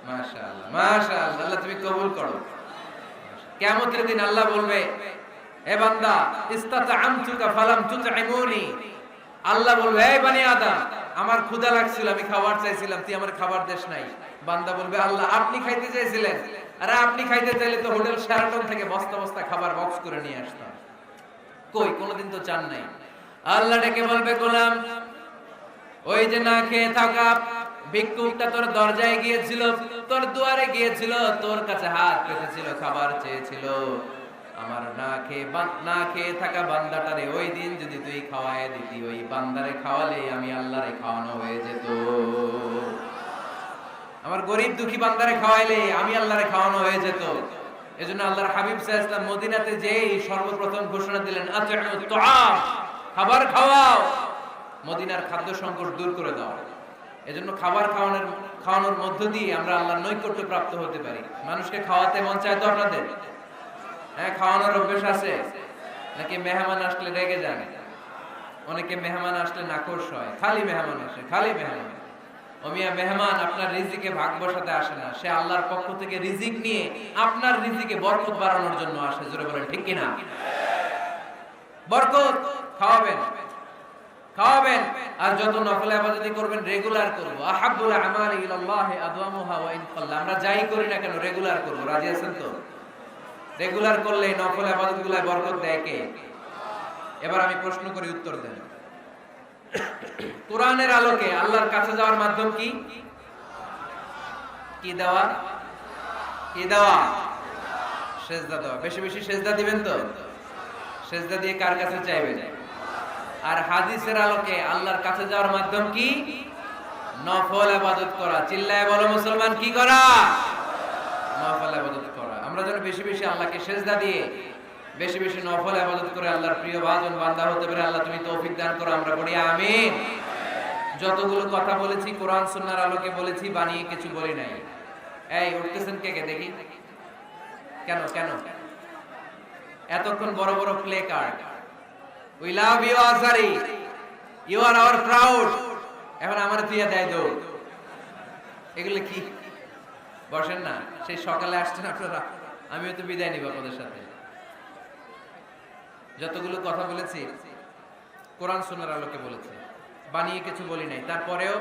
মাশাআল্লাহ মাশাআল্লাহ, আল্লাহ তুমি কবুল করো। কিয়ামতের দিন আল্লাহ বলবে, এ বান্দা ইস্তাতআমতুকা ফালাম তুতঈমুনি। আল্লাহ বলবে, এই বনি আদম, আমার ক্ষুধা লাগছিল, আমি খাবার চাইছিলাম, তুই আমার খাবার দেশ নাই। বান্দা বলবে, আল্লাহ আপনি খাইতে চাইছিলেন, আরে আপনি খাইতে চাইলে তো হোটেল শেরাটন থেকে বস্তা বস্তা খাবার বক্স করে নিয়ে আসতাম। কই, কোনোদিন তো চান নাই। আল্লাহ ডেকে বলবে, গোলাম, ওই যে না খেয়ে থাকা ভিক্ষুকটা তোর দরজায় গিয়েছিল, তোর দুয়ারে গিয়েছিল, তোর কাছে হাত পেতেছিল, খাবার চেয়েছিল, আমার না খেয়ে থাকা বান্দাটারে ওই দিন যদি তুই খাওয়ায় দিতি, ওই বান্দারে খাওয়ালে আমি আল্লাহরে খাওয়ানো হয়ে যেত। আমার গরিব দুঃখী বান্দারে খাওয়াইলে আমি আল্লাহরে খাওয়ানো হয়ে যেত। এজন্য আল্লাহর হাবিব সাল্লাল্লাহু আলাইহি ওয়াসাল্লাম মদিনাতে যেই সর্বপ্রথম ঘোষণা দিলেন, আতিউত তুআম, খাবার খাওয়াও, মদিনার খাদ্য সংকট দূর করে দাও। এজন্য খাবার খাওয়ানোর মধ্য দিয়ে আমরা আল্লাহর নৈকট্য প্রাপ্ত হতে পারি। মানুষকে খাওয়াতে মন চায় তো আপনাদের? হ্যাঁ, খাওয়ানোর অভ্যাস আছে নাকি? মেহমান আসলে রেগে যান? অনেকে মেহমান আসলে নাখোশ হয়, খালি মেহমান আসে, খালি মেহমান। ওমিয়া মেহমান আপনার রিজিকে ভাগ বসাতে আসে না, সে আল্লাহর পক্ষ থেকে রিজিক নিয়ে আপনার রিজিকে বরকত বাড়ানোর জন্য আসে। জোরে বলেন ঠিক কিনা? বরকত খাওয়াবেন, খাওয়াবেন। আর যত নফল ইবাদত করবেন রেগুলার করব। আহাব্বুল আমালি ইলাল্লাহি আদওয়ামুহা ওয়া ইন কাল্লা। আমরা যাই করি না কেন রেগুলার করব। রাজি আছেন তো? রেগুলার করলে নফল ইবাদতগুলোয় বরকত দেয় কে? এবার আমি প্রশ্ন করি, উত্তর দেন। কোরআনের আলোকে আল্লাহর কাছে যাওয়ার মাধ্যম কি? কি দেওয়া? কি দেওয়া? সেজদা দেওয়া। বেশি বেশি সেজদা দিবেন তো? সেজদা দিয়ে কার কাছে চাইবেন? আর হাদিসের আলোকে আল্লাহর কাছে যাওয়ার মাধ্যম কি? নফল ইবাদত করা। চিল্লায় বলো মুসলমান, কি করা? নফল ইবাদত করা। আমরা যেন বেশি বেশি আল্লাহকে সেজদা দিয়ে বেশি বেশি নফল ইবাদত করে আল্লাহর প্রিয় ভাজন বান্দা হতে পারে। আল্লাহ তুমি তৌফিক দান করো, আমরা বলি আমিন। যতগুলো কথা বলেছি কোরআন সুন্নাহর আলোকে বলেছি, বানিয়ে কিছু বলি নাই। এই উঠতেছেন কে কে দেখি? কেন কেন? এতক্ষণ বড় বড় play card, we love you আজারি, ইউ আর আওয়ার প্রাউড, এখন আমার তুইয়া দেয় দৌড়। এগুলো কি? বসেন না, সেই সকালে আসছেন আপনারা, আমিও তো বিদায় নিব আপনাদের সাথে। যতগুলো কথা বলেছি কোরআন সুন্নাহর আলোকে বলেছি, বানিয়ে কিছু বলি নাই। তারপরেও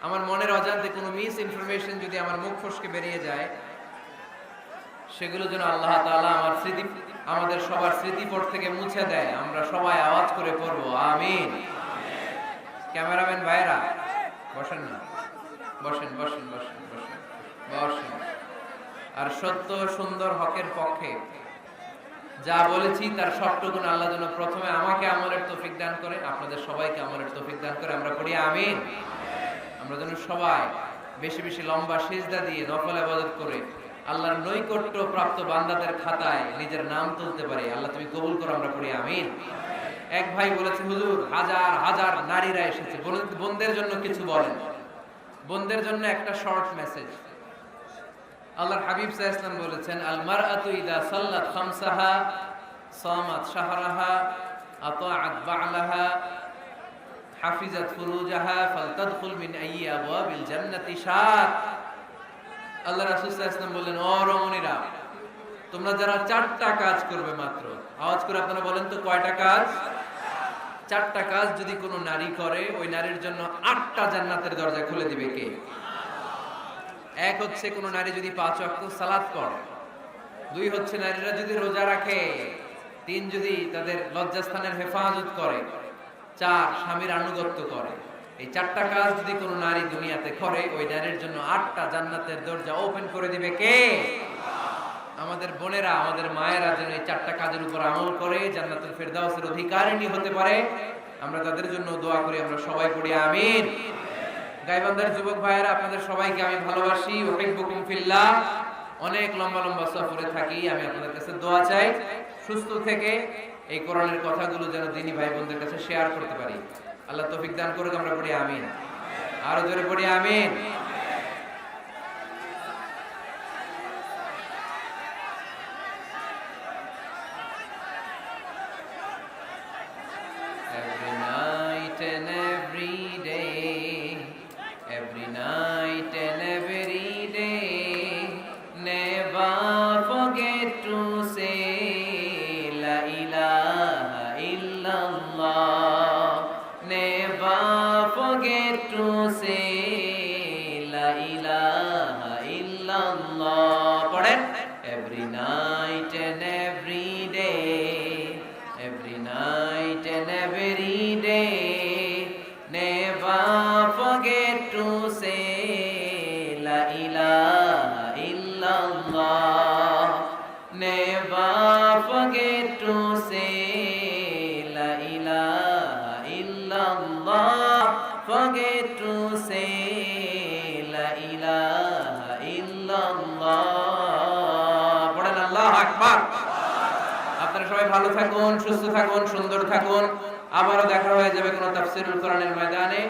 আমার মনের অজান্তে কোনো মিস ইনফরমেশন যদি আমার মুখ ফসকে বেরিয়ে যায়, সেগুলো যেন আল্লাহ তাআলা আমাদের সবার স্মৃতিপট থেকে মুছে দেয়। আমরা সবাই আওয়াজ করে পড়বো আমিন। ক্যামেরাম্যান ভাইরা বসেন না, বসেন বসেন বসেন বসেন বসেন। আর সত্য সুন্দর হকের পক্ষে যা বলেছি তার সবটুকুন আল্লাহ যেন প্রথমে আমাকে আমলের তৌফিক দান করে, আপনাদের সবাইকে আমলের তৌফিক দান করে। আমরা পড়ি আমিন। আমরা যেন সবাই বেশি বেশি লম্বা সিজদা দিয়ে নফল ইবাদত করে আল্লাহর নৈকট্য প্রাপ্ত বান্দাদের খাতায় নিজের নাম তুলতে পারি। আল্লাহ তুমি কবুল করো, আমরা পড়ি আমিন। এক ভাই বলেছে, হুজুর হাজার হাজার নারীরা এসেছে, বোনদের জন্য কিছু বলেন। বোনদের জন্য একটা শর্ট মেসেজ। আল্লাহর হাবিব সাল্লাল্লাহু আলাইহি ওয়াসাল্লাম বলেছেন, আল মারআতু ইযা সাল্লাত খামসাহা সামাত শাহরাহা আতাআত বা'লাহা হাফিজাত ফুরুজাহা ফালতাদখুল মিন আইয়ি আবওয়াবিল জান্নাতি শাআত। আল্লাহ রাসূল সাল্লাল্লাহু আলাইহি ওয়াসাল্লাম বললেন, ও রমণীরা, তোমরা যারা 4টা কাজ করবে মাত্র, আওয়াজ করে আপনারা বলেন তো কয়টা কাজ? 4টা কাজ যদি কোনো নারী করে, ওই নারীর জন্য 8টা জান্নাতের দরজা খুলে দিবে কে? এক হচ্ছে কোন নারী যদি 5 ওয়াক্ত সালাত করে, 2 হচ্ছে নারীরা যদি রোজা রাখে, 3 যদি তাদের লজ্জাস্থানের হেফাজত করে, 4 স্বামীর আনুগত্য করে। এই 4টা কাজ যদি কোন নারী দুনিয়াতে করে, ওই নারীর জন্য 8টা জান্নাতের দরজা ওপেন করে দিবে কে? আমাদের বোনেরা, আমাদের মায়েরা যেন এই 4টা কাজের উপর আমল করে জান্নাতুল ফেরদাউসের অধিকারিণী হতে পারে, আমরা তাদের জন্য দোয়া করি। আমরা সবাই পড়ি আমিন। গাইবান্ধার যুবক ভাইয়েরা, আপনাদের সবাইকে আমি ভালোবাসি। উহিব্বুকুম ফিল্লাহ। অনেক লম্বা লম্বা সফরে থাকি, আমি আপনাদের কাছে দোয়া চাই সুস্থ থেকে এই কোরআনের কথাগুলো যেন দিনী ভাই বোনদের কাছে শেয়ার করতে পারি। আল্লাহ তৌফিক দান করুক, আমরা পড়ি আমিন। আরো জোরে পড়ি আমিন। Every night and every day, every night and every day, never forget to say la ilaha illallah. Never forget to say la ilaha illallah. পড়েন, every night and every day, every night and every day, never forget to say la ilaha illallah. Never forget to say la ilaha illallah. Forget to say la ilaha illallah. পড়েন আল্লাহু আকবার। আপনারা সবাই ভালো থাকুন, সুস্থ থাকুন, সুন্দর থাকুন। আবারও দেখা হয়ে যাবে কোনো তাফসীরুল কোরআনের ময়দানে।